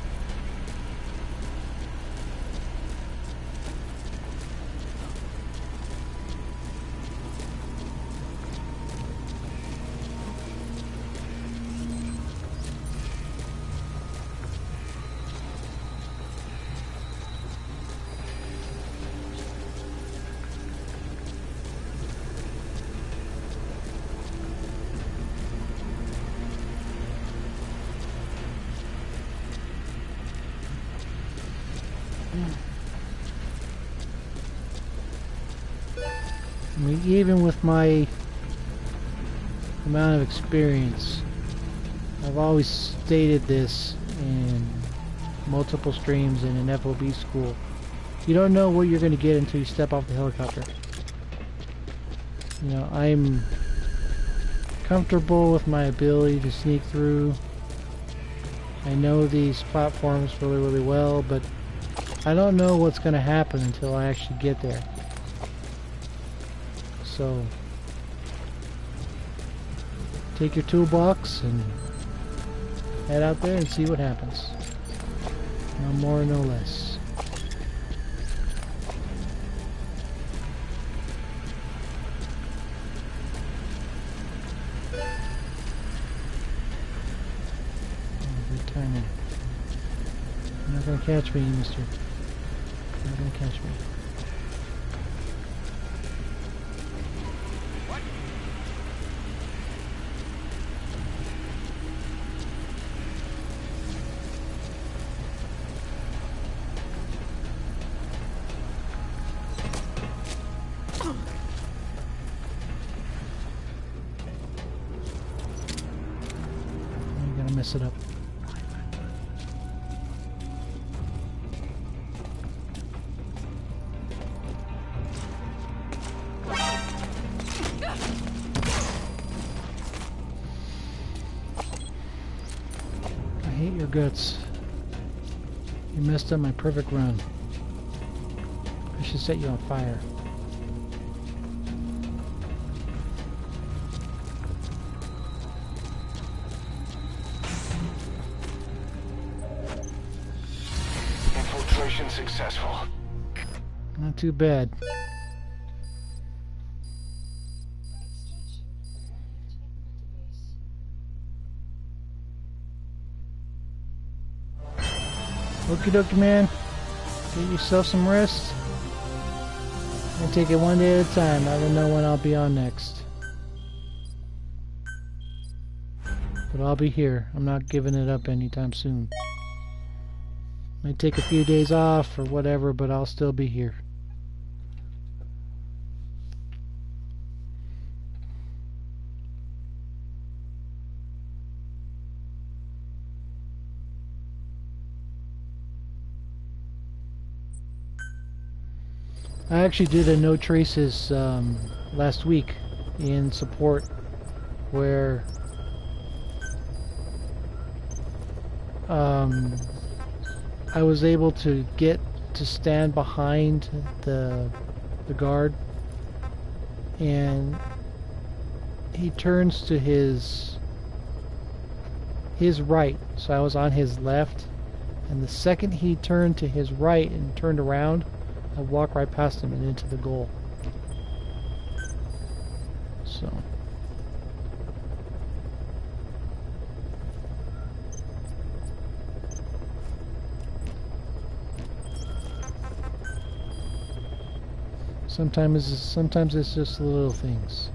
I mean, even with my amount of experience, I've always stated this in multiple streams and in FOB school. You don't know what you're going to get until you step off the helicopter. You know, I'm comfortable with my ability to sneak through. I know these platforms really, really well, but I don't know what's going to happen until I actually get there. So, take your toolbox and head out there and see what happens. No more, no less. Good timing. You're not gonna catch me, mister. You're not gonna catch me. Mess it up. I hate your guts. You messed up my perfect run. I should set you on fire. Successful. Not too bad. Okie dokie, man. Get yourself some rest. And take it one day at a time. I don't know when I'll be on next. But I'll be here. I'm not giving it up anytime soon. Might take a few days off or whatever, but I'll still be here. I actually did a no traces last week in support where I was able to get to stand behind the guard, and he turns to his right, so I was on his left, and the second he turned to his right and turned around, I walked right past him and into the goal. So sometimes it's just the little things.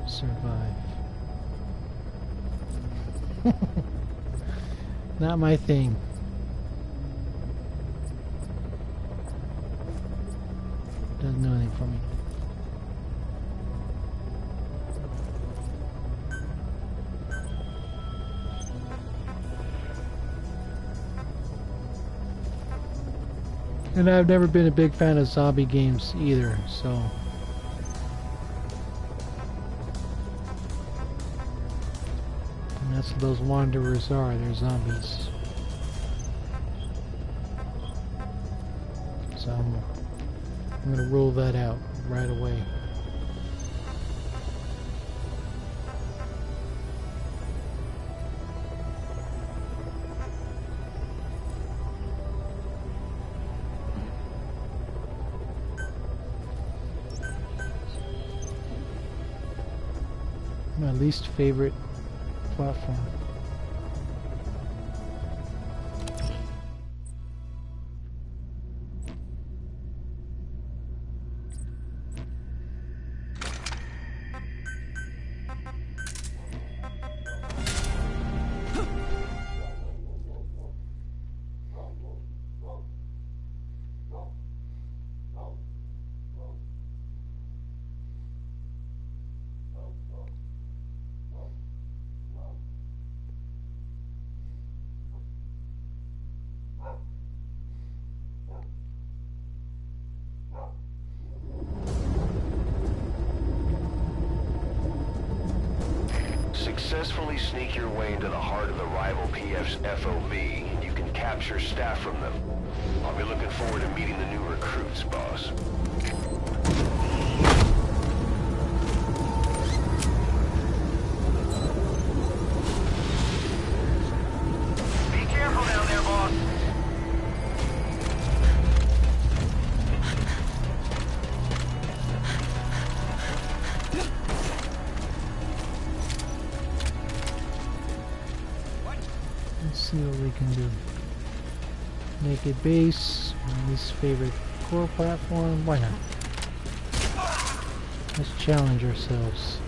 Survive. Not my thing. And I've never been a big fan of zombie games either, so. And that's what those wanderers are, they're zombies. So I'm gonna rule that out right away. My least favorite platform. Successfully sneak your way into the heart of the rival PF's FOB, and you can capture staff from them. I'll be looking forward to meeting the new recruits, boss. Be careful down there, boss. Let's see what we can do. Naked base, my least favorite core platform. Why not? Let's challenge ourselves.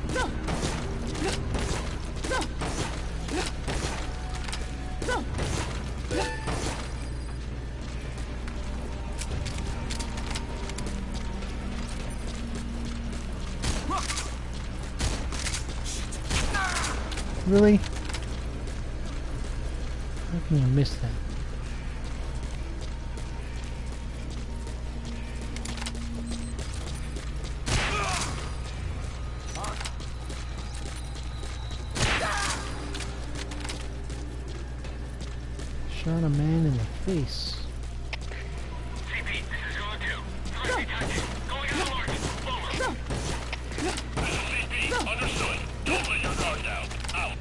Really? How can you miss that? Shot a man in the face. CP, this is Zulu 2. Threat detected. Going on alert. Over. This is CP. Understood. Don't let your guard down. Out.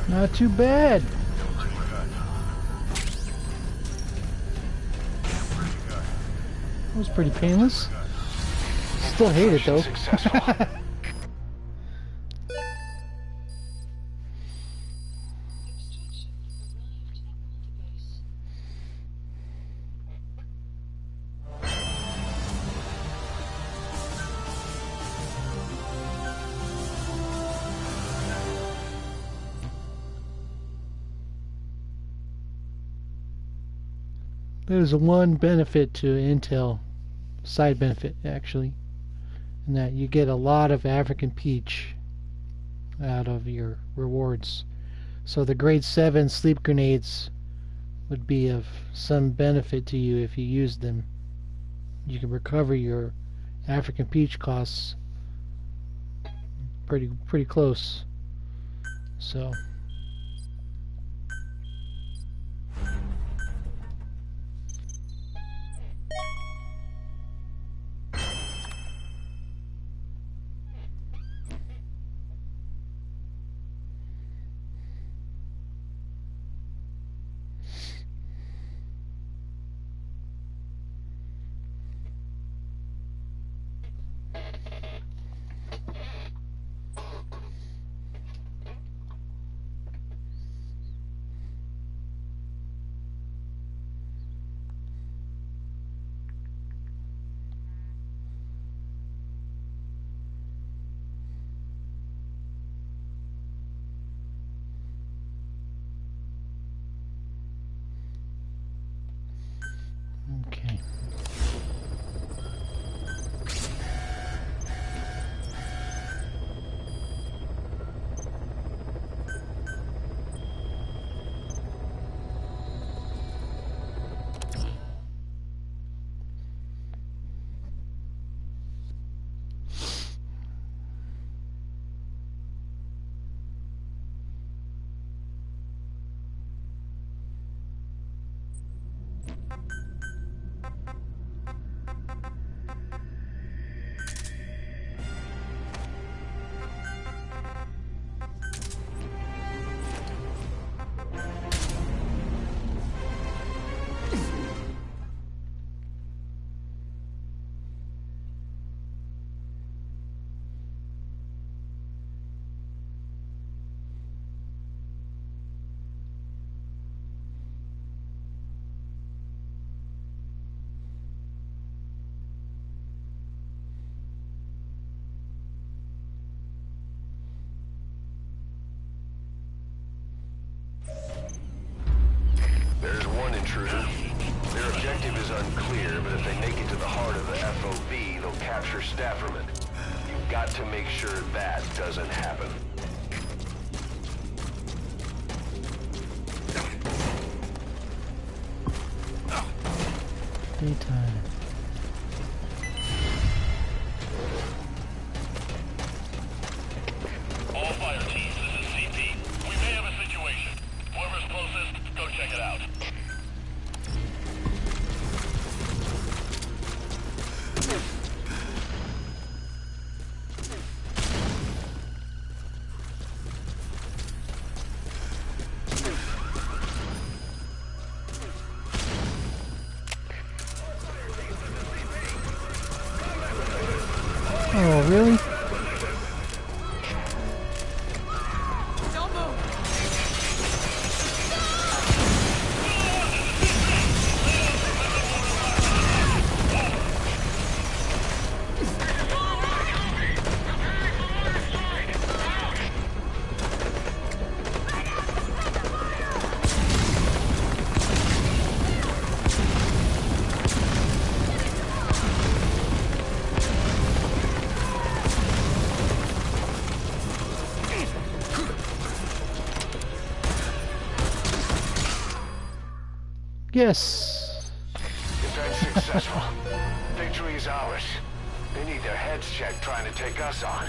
Not too bad. That was pretty painless. Still hate it though. Successful. Extraction arrived at base. There's one benefit to Intel, side benefit actually, in that you get a lot of African peach out of your rewards. So the grade 7 sleep grenades would be of some benefit to you if you use them. You can recover your African peach costs pretty close. So okay. There's one intruder. Their objective is unclear, but if they make it to the heart of the FOB, they'll capture Stafferman. You've got to make sure that doesn't happen. Daytime. All fire teams, this is CP. We may have a situation. Whoever's closest, go check it out. Oh, really? Don't move! Yes. Defense successful. Victory is ours. They need their heads checked trying to take us on.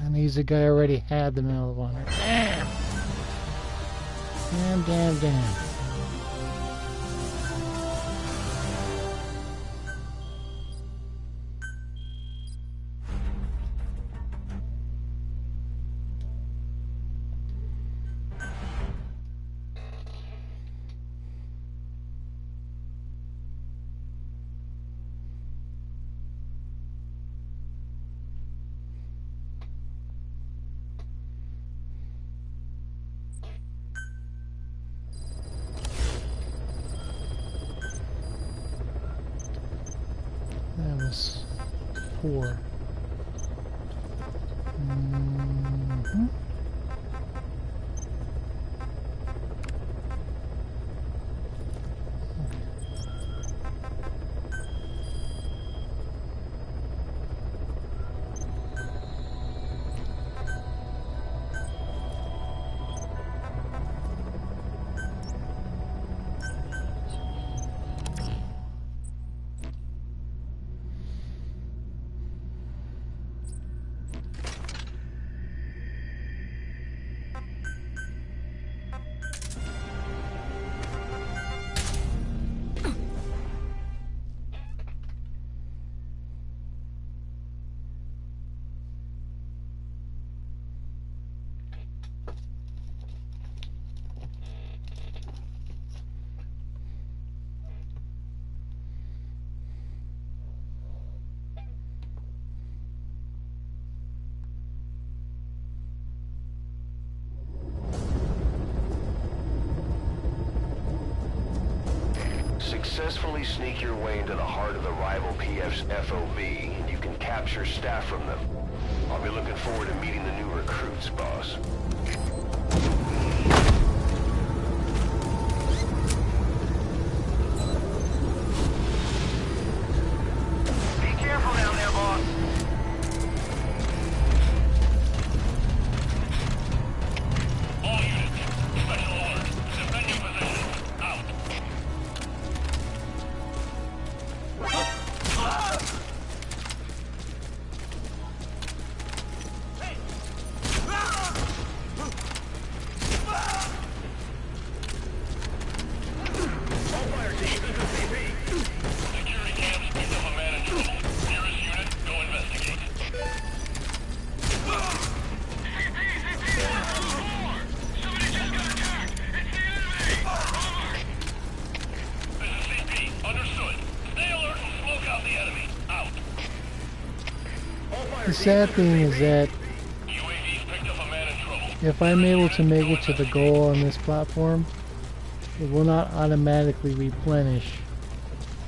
And he's the guy who already had the Medal of Honor. Damn. Damn. core. Mhm. Successfully sneak your way into the heart of the rival PF's FOB, and you can capture staff from them. I'll be looking forward to meeting the new recruits, boss. Be careful down there, boss. All units, special alert. Defend your position. Out. Security camps picked up a man in trouble. Nearest unit, go investigate. Somebody just got attacked! It's the enemy! Over! This is CP. Understood. Stay alert and smoke out the enemy. Out. The sad thing is that UAV's picked up a man in trouble. if I'm able to make it to the goal on this platform, it will not automatically replenish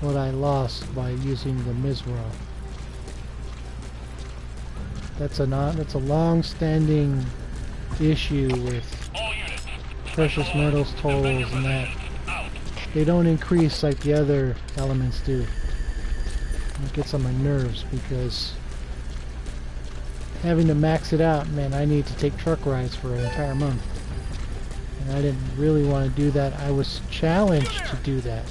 what I lost by using the Mizra. That's a long-standing issue with All units. precious metals tolls Defend your and that. position. Out. They don't increase like the other elements do. It gets on my nerves because having to max it out, man, I need to take truck rides for an entire month. And I didn't really want to do that. I was challenged to do that.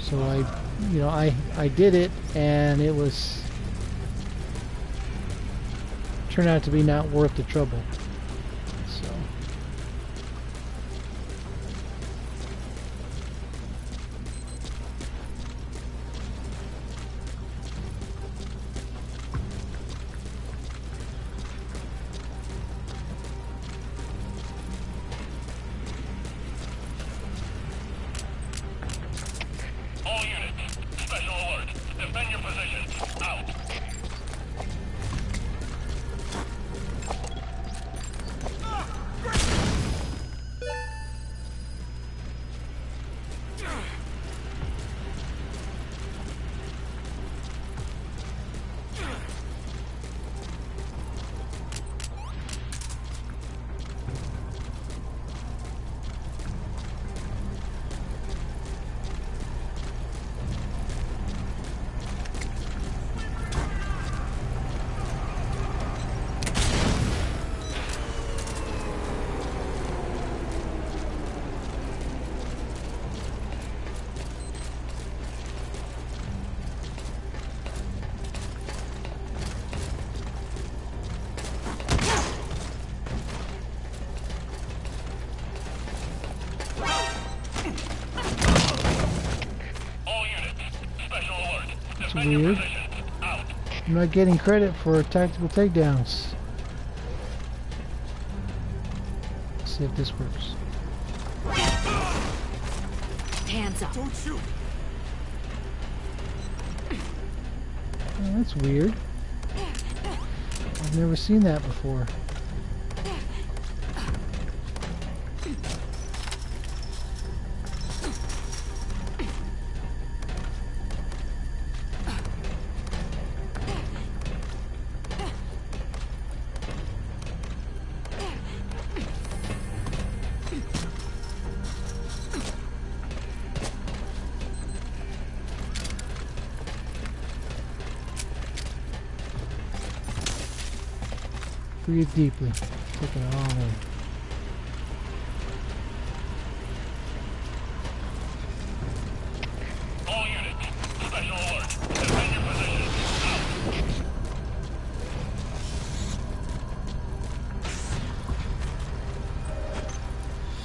So I did it, and it was turned out to be not worth the trouble. So All units. Special alert. Defend your position. Out. weird. I'm not getting credit for tactical takedowns. Let's see if this works. Hands up. Don't shoot. Oh, that's weird. I've never seen that before. Breathe deeply. Taking it all in. All units, special alert. Defend your position. Out.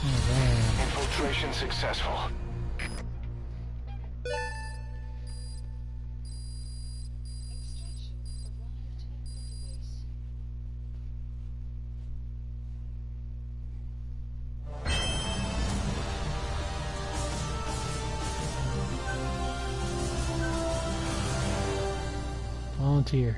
Alright. Infiltration successful. Extraction arrived at base. Volunteer.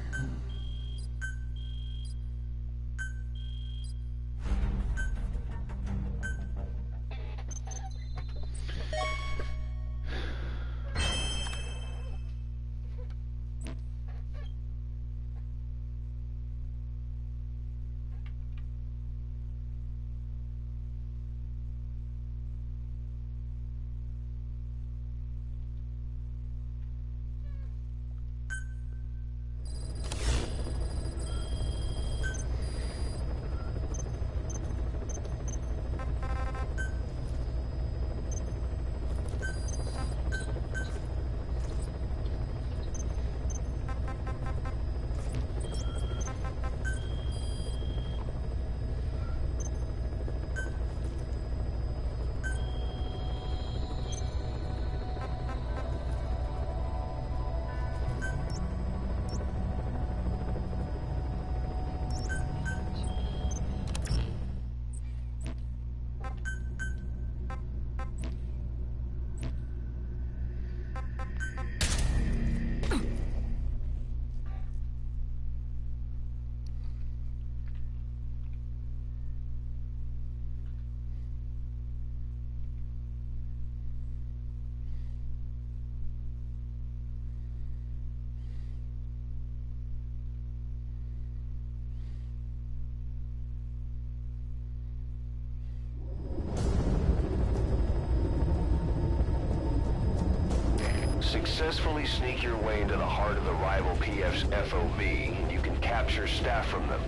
Successfully sneak your way into the heart of the rival PF's FOV, and you can capture staff from them.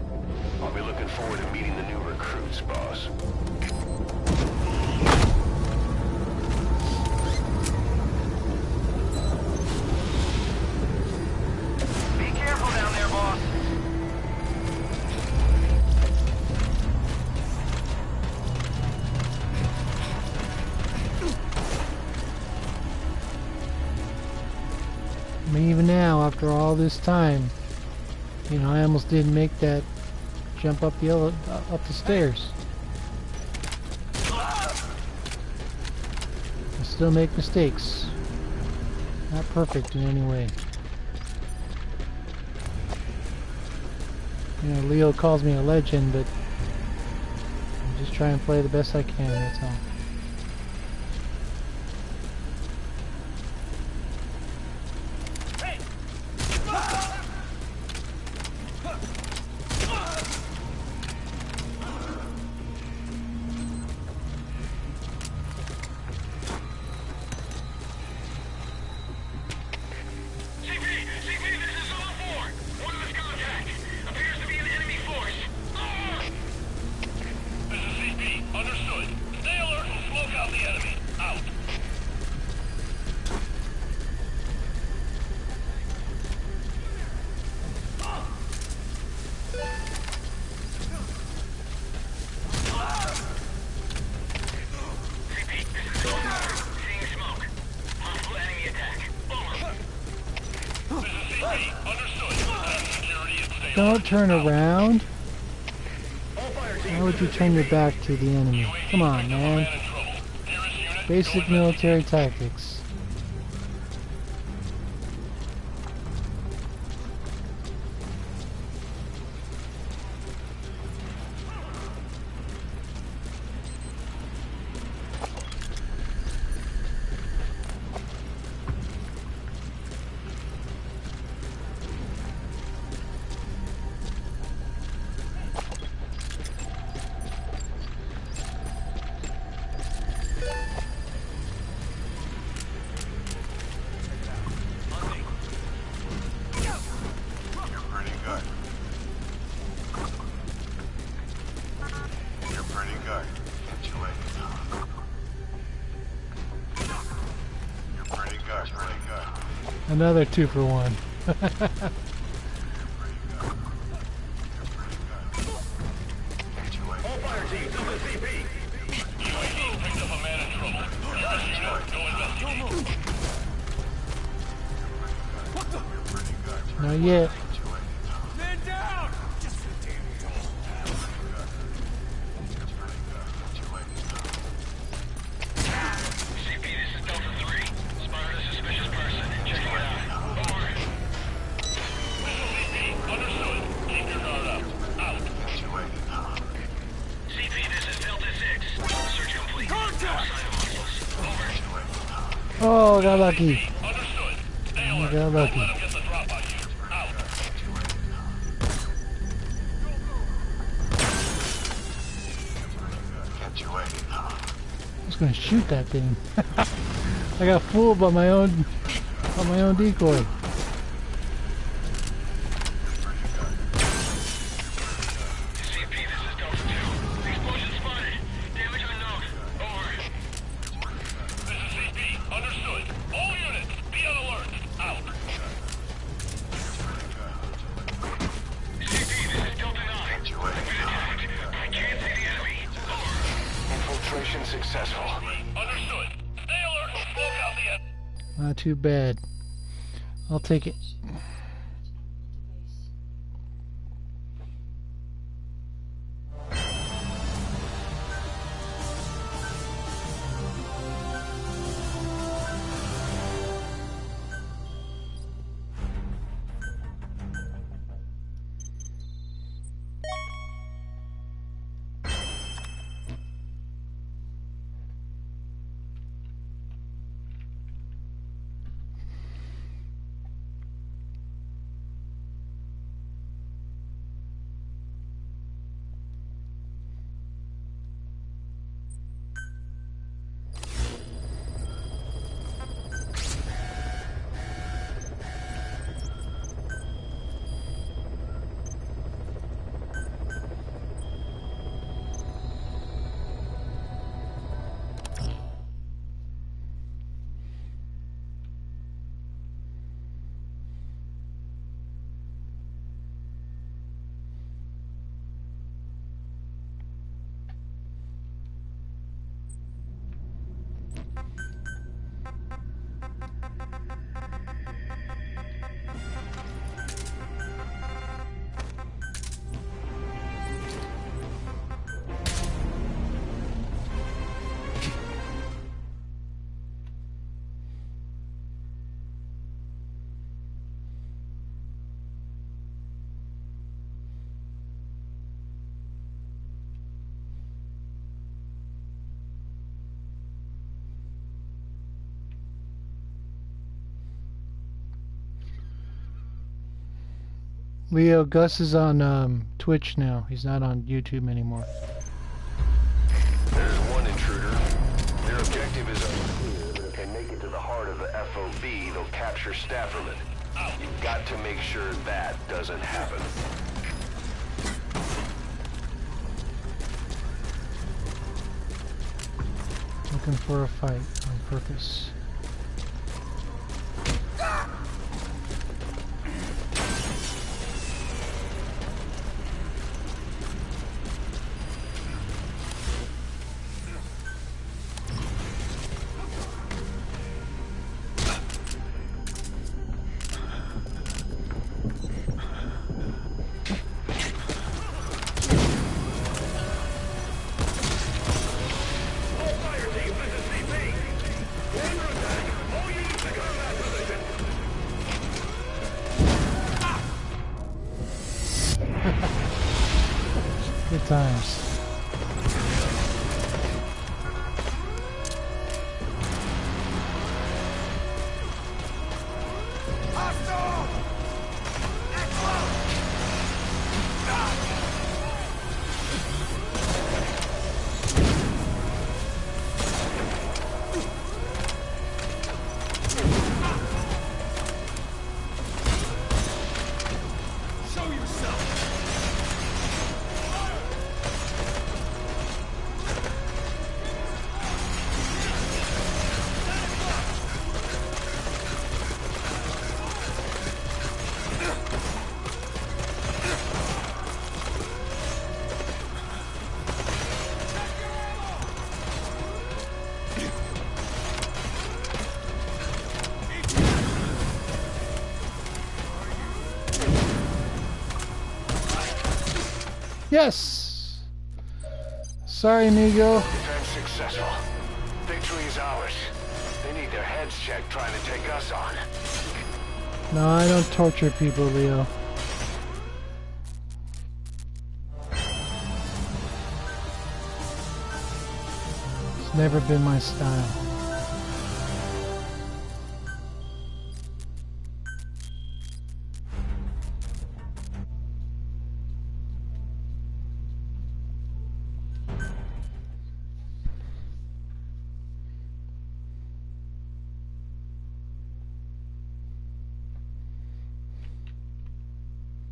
I'll be looking forward to meeting the new recruits, boss. Be careful down there, boss. I mean, even now, after all this time, you know, I almost didn't make that jump up the stairs. I still make mistakes. Not perfect in any way. You know, Leo calls me a legend, but I just try and play the best I can, that's all. Don't turn around. Why would you turn your back to the enemy? Come on, man. Basic military tactics. Another 2-for-1. All fire teams, up at CP. UAV picked up a man in trouble. Just so you know, go investigate. Not yet. Man down! CP, this is Delta 3. Spotted a suspicious person. Checking it out. Over. Visual CP, understood. Keep your guard up. Out. CP, this is Delta 6. Search complete. Outside of hostiles. Over. Oh, got lucky. Understood. Stay I alert. got lucky. Don't let them get the drop on you. Out. I was gonna shoot that thing. I got fooled by my own decoy. CP, this is Delta 2. Explosion spotted. Damage unknown. Over. This is CP. Understood. All units, be on alert. Out. CP, this is Delta 9. I've been attacked. I can't see the enemy. Over. Infiltration successful. Understood. Stay alert. Smoke out the enemy. Not too bad. I'll take it. Leo, Gus is on Twitch now. He's not on YouTube anymore. There's one intruder. Their objective is unclear, but if they make it to the heart of the FOB, they'll capture staff from it. You've got to make sure that doesn't happen. Looking for a fight on purpose. Good times. Yes! Sorry, amigo. Defense successful. Victory is ours. They need their heads checked trying to take us on. No, I don't torture people, Leo. It's never been my style.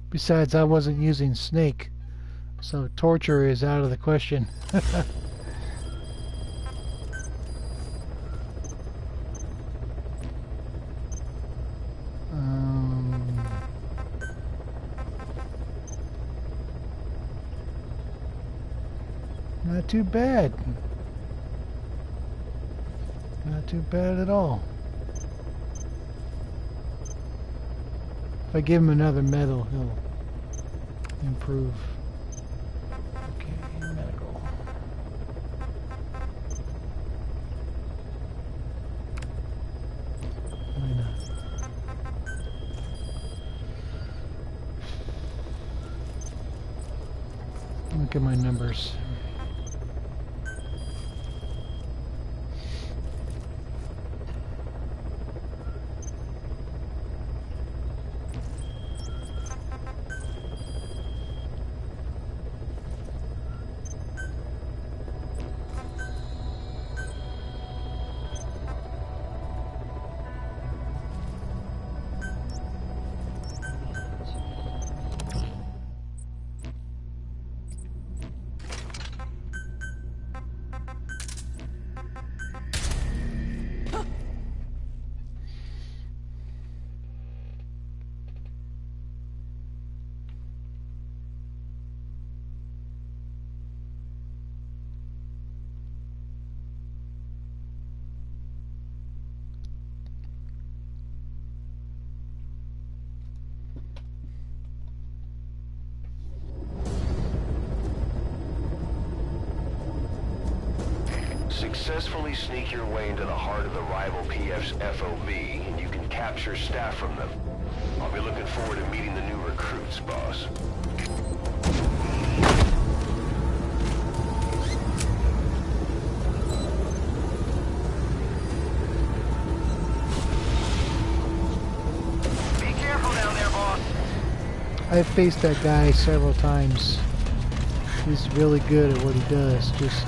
Besides, I wasn't using Snake, so torture is out of the question. Not too bad. Not too bad at all. If I give him another medal, he'll improve. Okay, medical. Why not? Look at my numbers. Successfully sneak your way into the heart of the rival PF's FOB, and you can capture staff from them. I'll be looking forward to meeting the new recruits, boss. Be careful down there, boss. I've faced that guy several times. He's really good at what he does. Just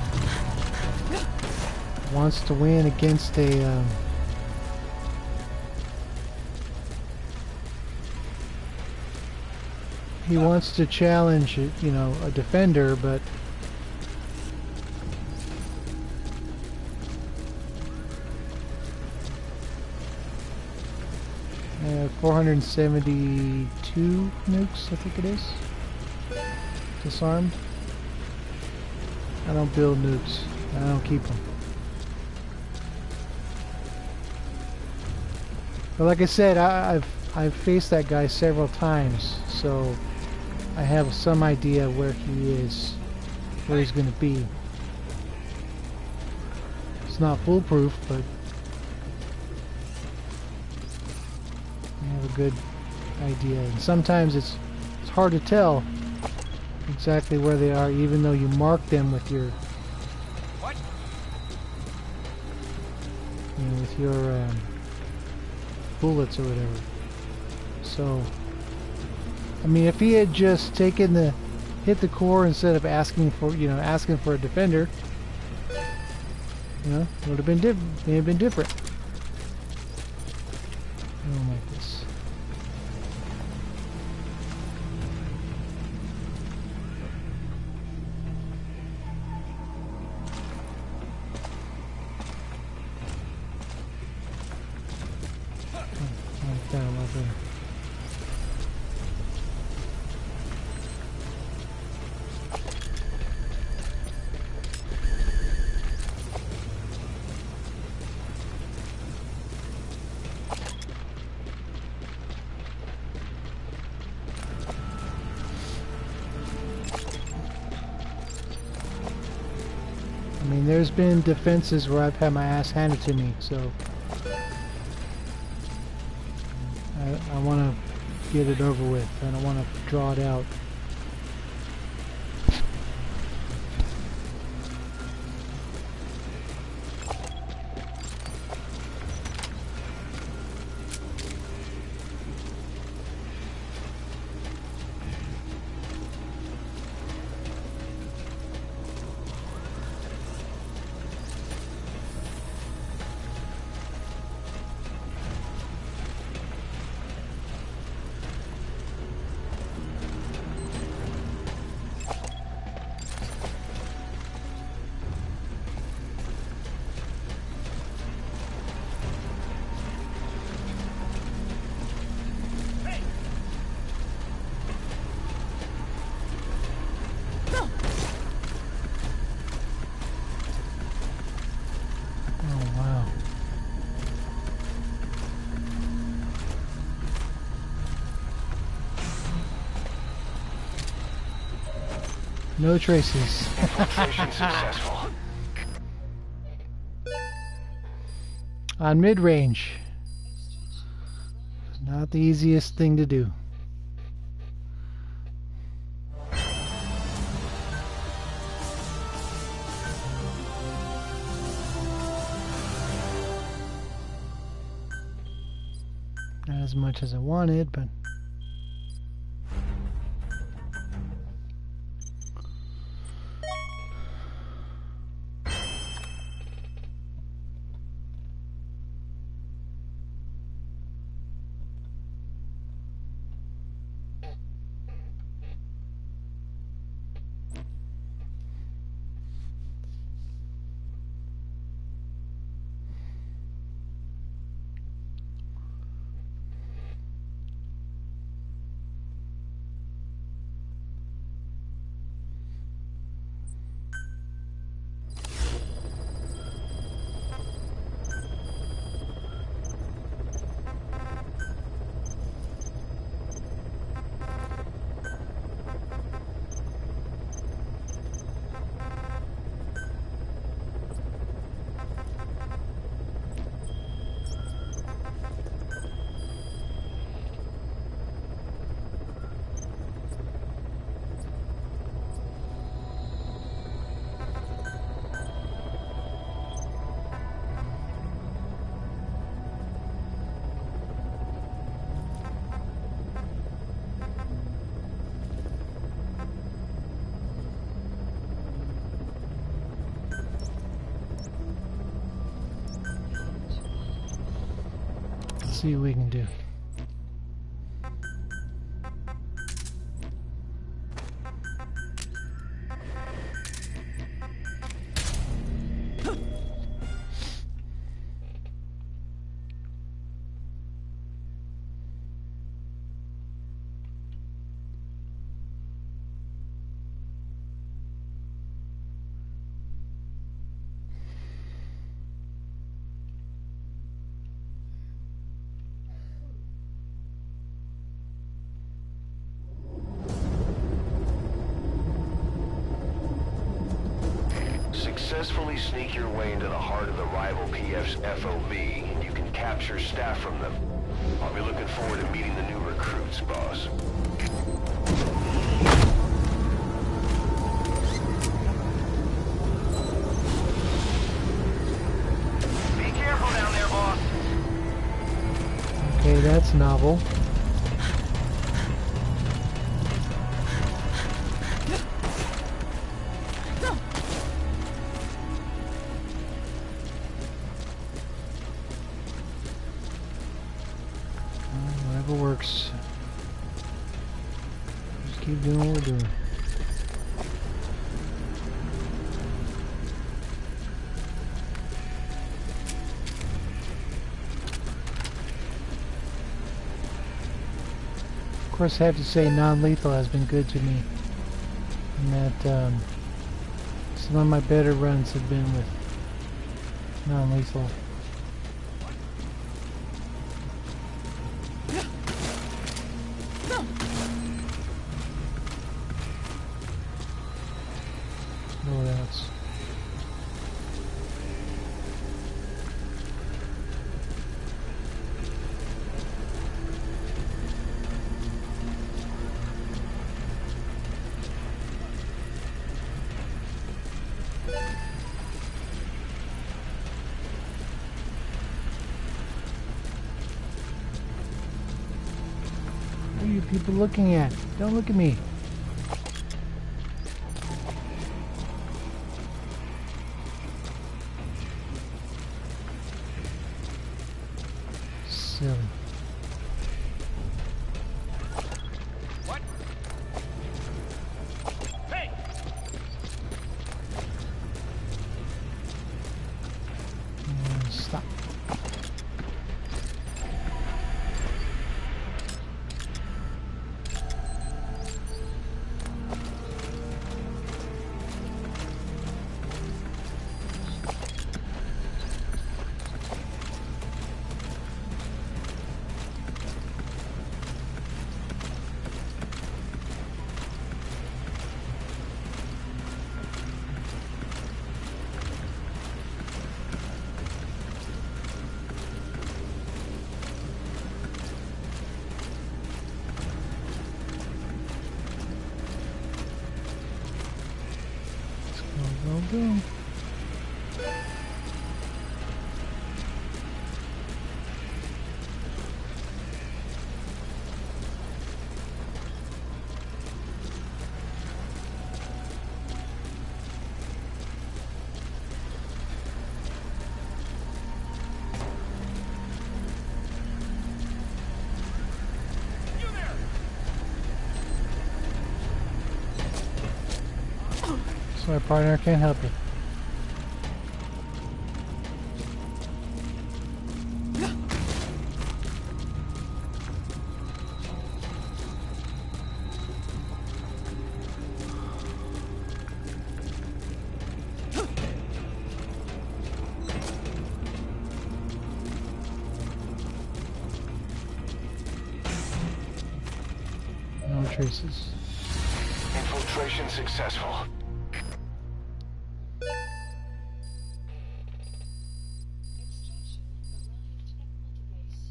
wants to win against a he wants to challenge, you know, a defender, but I have 472 nukes, I think it is, disarmed. I don't build nukes. I don't keep them. But like I said, I've faced that guy several times, so I have some idea where he is, where he's going to be. It's not foolproof, but I have a good idea. And sometimes it's hard to tell exactly where they are, even though you mark them with your with your bullets or whatever. So, I mean, if he had just taken hit the core instead of asking for a defender, you know, it would have been different. May have been different. I don't like this. Like that, right there. mean, there's been defenses where I've had my ass handed to me, so I want to get it over with. I don't want to draw it out. No traces. Infiltration successful. On mid-range. Not the easiest thing to do. Not as much as I wanted, but see what we can do. Successfully sneak your way into the heart of the rival PF's FOB, and you can capture staff from them. I'll be looking forward to meeting the new recruits, boss. Be careful down there, boss. Okay, that's novel. Whatever works. Just keep doing what we're doing. Of course, I have to say non-lethal has been good to me. And that some of my better runs have been with non-lethal. What else? you people looking at? Don't look at me. Silly. What? Hey! Stop. Go. You there! Sorry, partner, can't help you. No traces. Infiltration successful. Extraction arrived at multibase.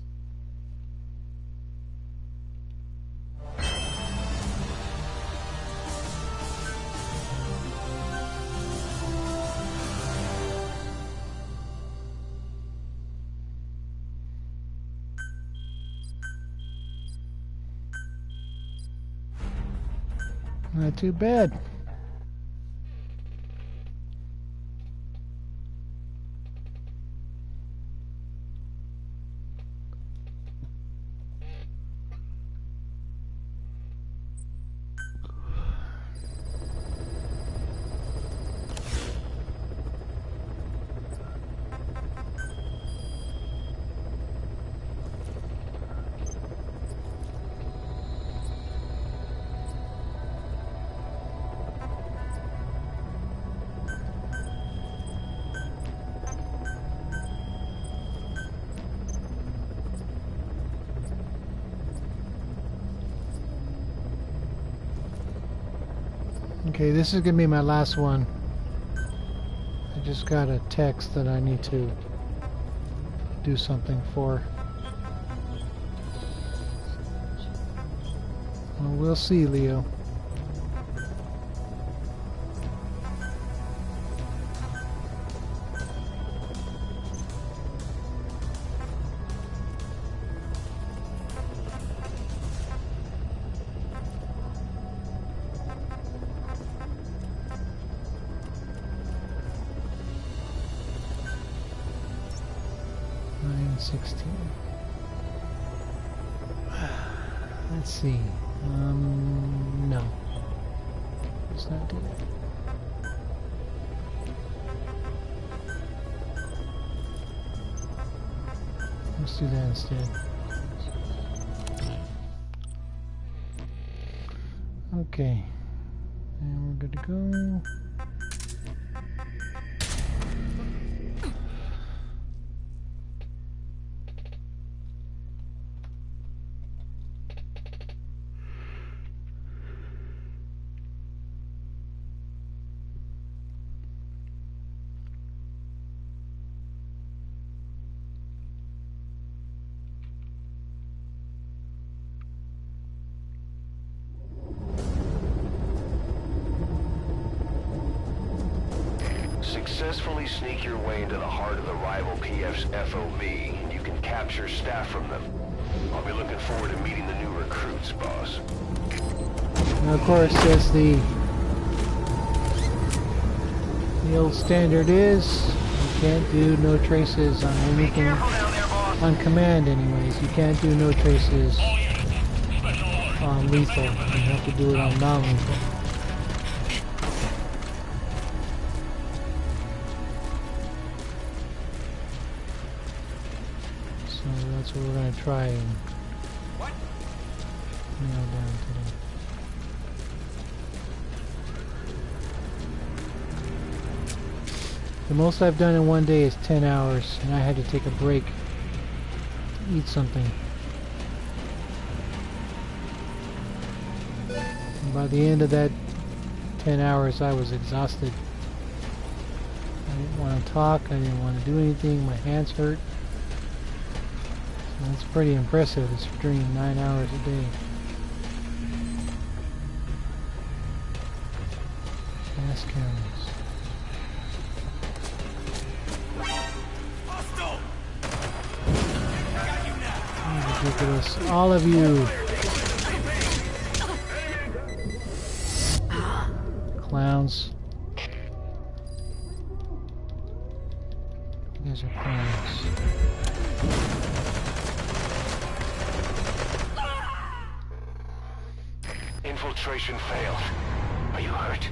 Not too bad. Okay, this is gonna be my last one. I just got a text that I need to do something for. Well, we'll see, Leo. Let's see. No. Let's not do that. Let's do that instead. Okay. And we're good to go. Successfully sneak your way into the heart of the rival PF's FOB, and you can capture staff from them. I'll be looking forward to meeting the new recruits, boss. And of course, as the old standard is, you can't do no traces on Be anything. careful down there, boss. On command, anyways, you can't do no traces on lethal. You have to do it on non-lethal. So that's what we're going to try and nail down today. The most I've done in one day is 10 hours, and I had to take a break, eat something. And by the end of that 10 hours, I was exhausted. I didn't want to talk, I didn't want to do anything, my hands hurt. So that's pretty impressive to stream 9 hours a day. Fast cameras. Ridiculous. All of you. Clowns. You guys are clowns. Infiltration failed. Are you hurt?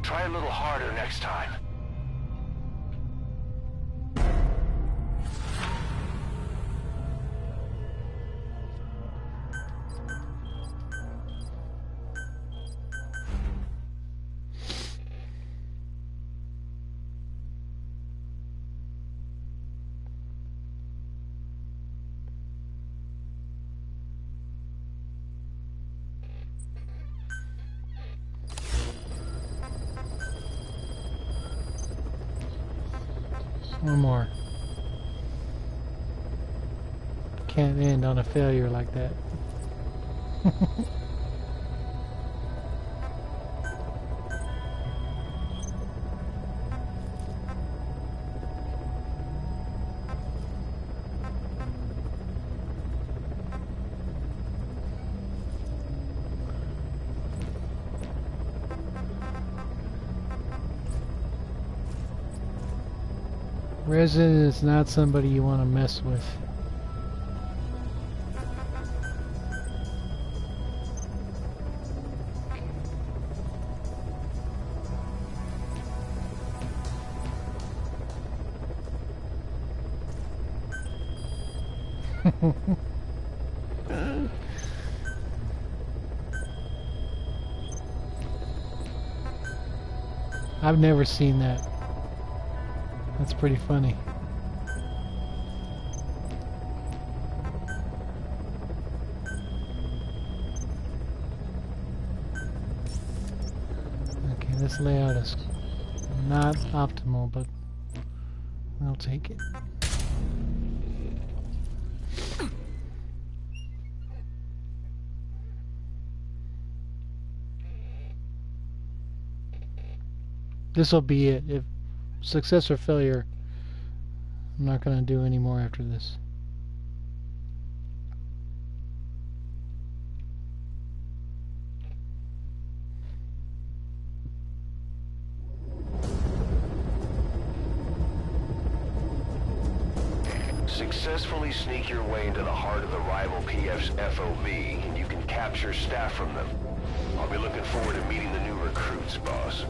Try a little harder next time. One more. Can't end on a failure like that. Resident is not somebody you want to mess with. I've never seen that. That's pretty funny. Okay, this layout is not optimal, but we'll take it. This will be it. If success or failure, I'm not going to do any more after this. Successfully sneak your way into the heart of the rival PF's FOV, and you can capture staff from them. I'll be looking forward to meeting the new recruits, boss.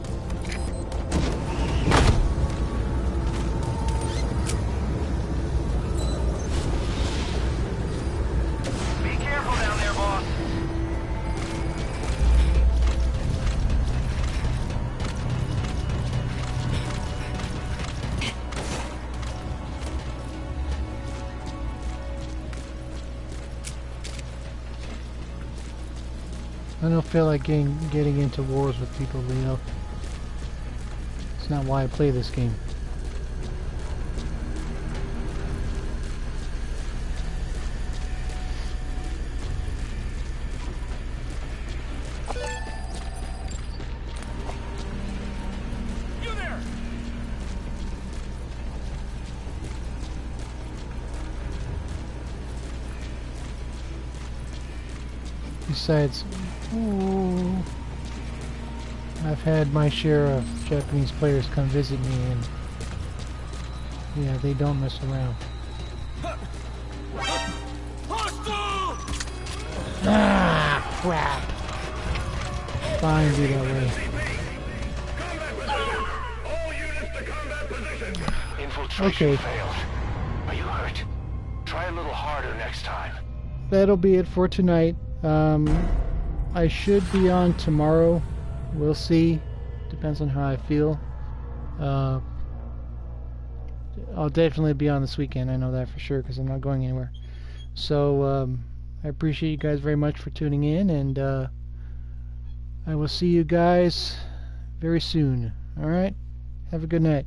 Be careful down there, boss. I don't feel like getting into wars with people, Leo. It's not why I play this game. You there! Besides, I've had my share of Japanese players come visit me, and yeah, they don't mess around. Ah, crap! Fine, be that way. Infiltration Okay. failed. Are you hurt? Try a little harder next time. That'll be it for tonight. I should be on tomorrow. We'll see. Depends on how I feel. I'll definitely be on this weekend. I know that for sure because I'm not going anywhere. So I appreciate you guys very much for tuning in, and I will see you guys very soon. All right? Have a good night.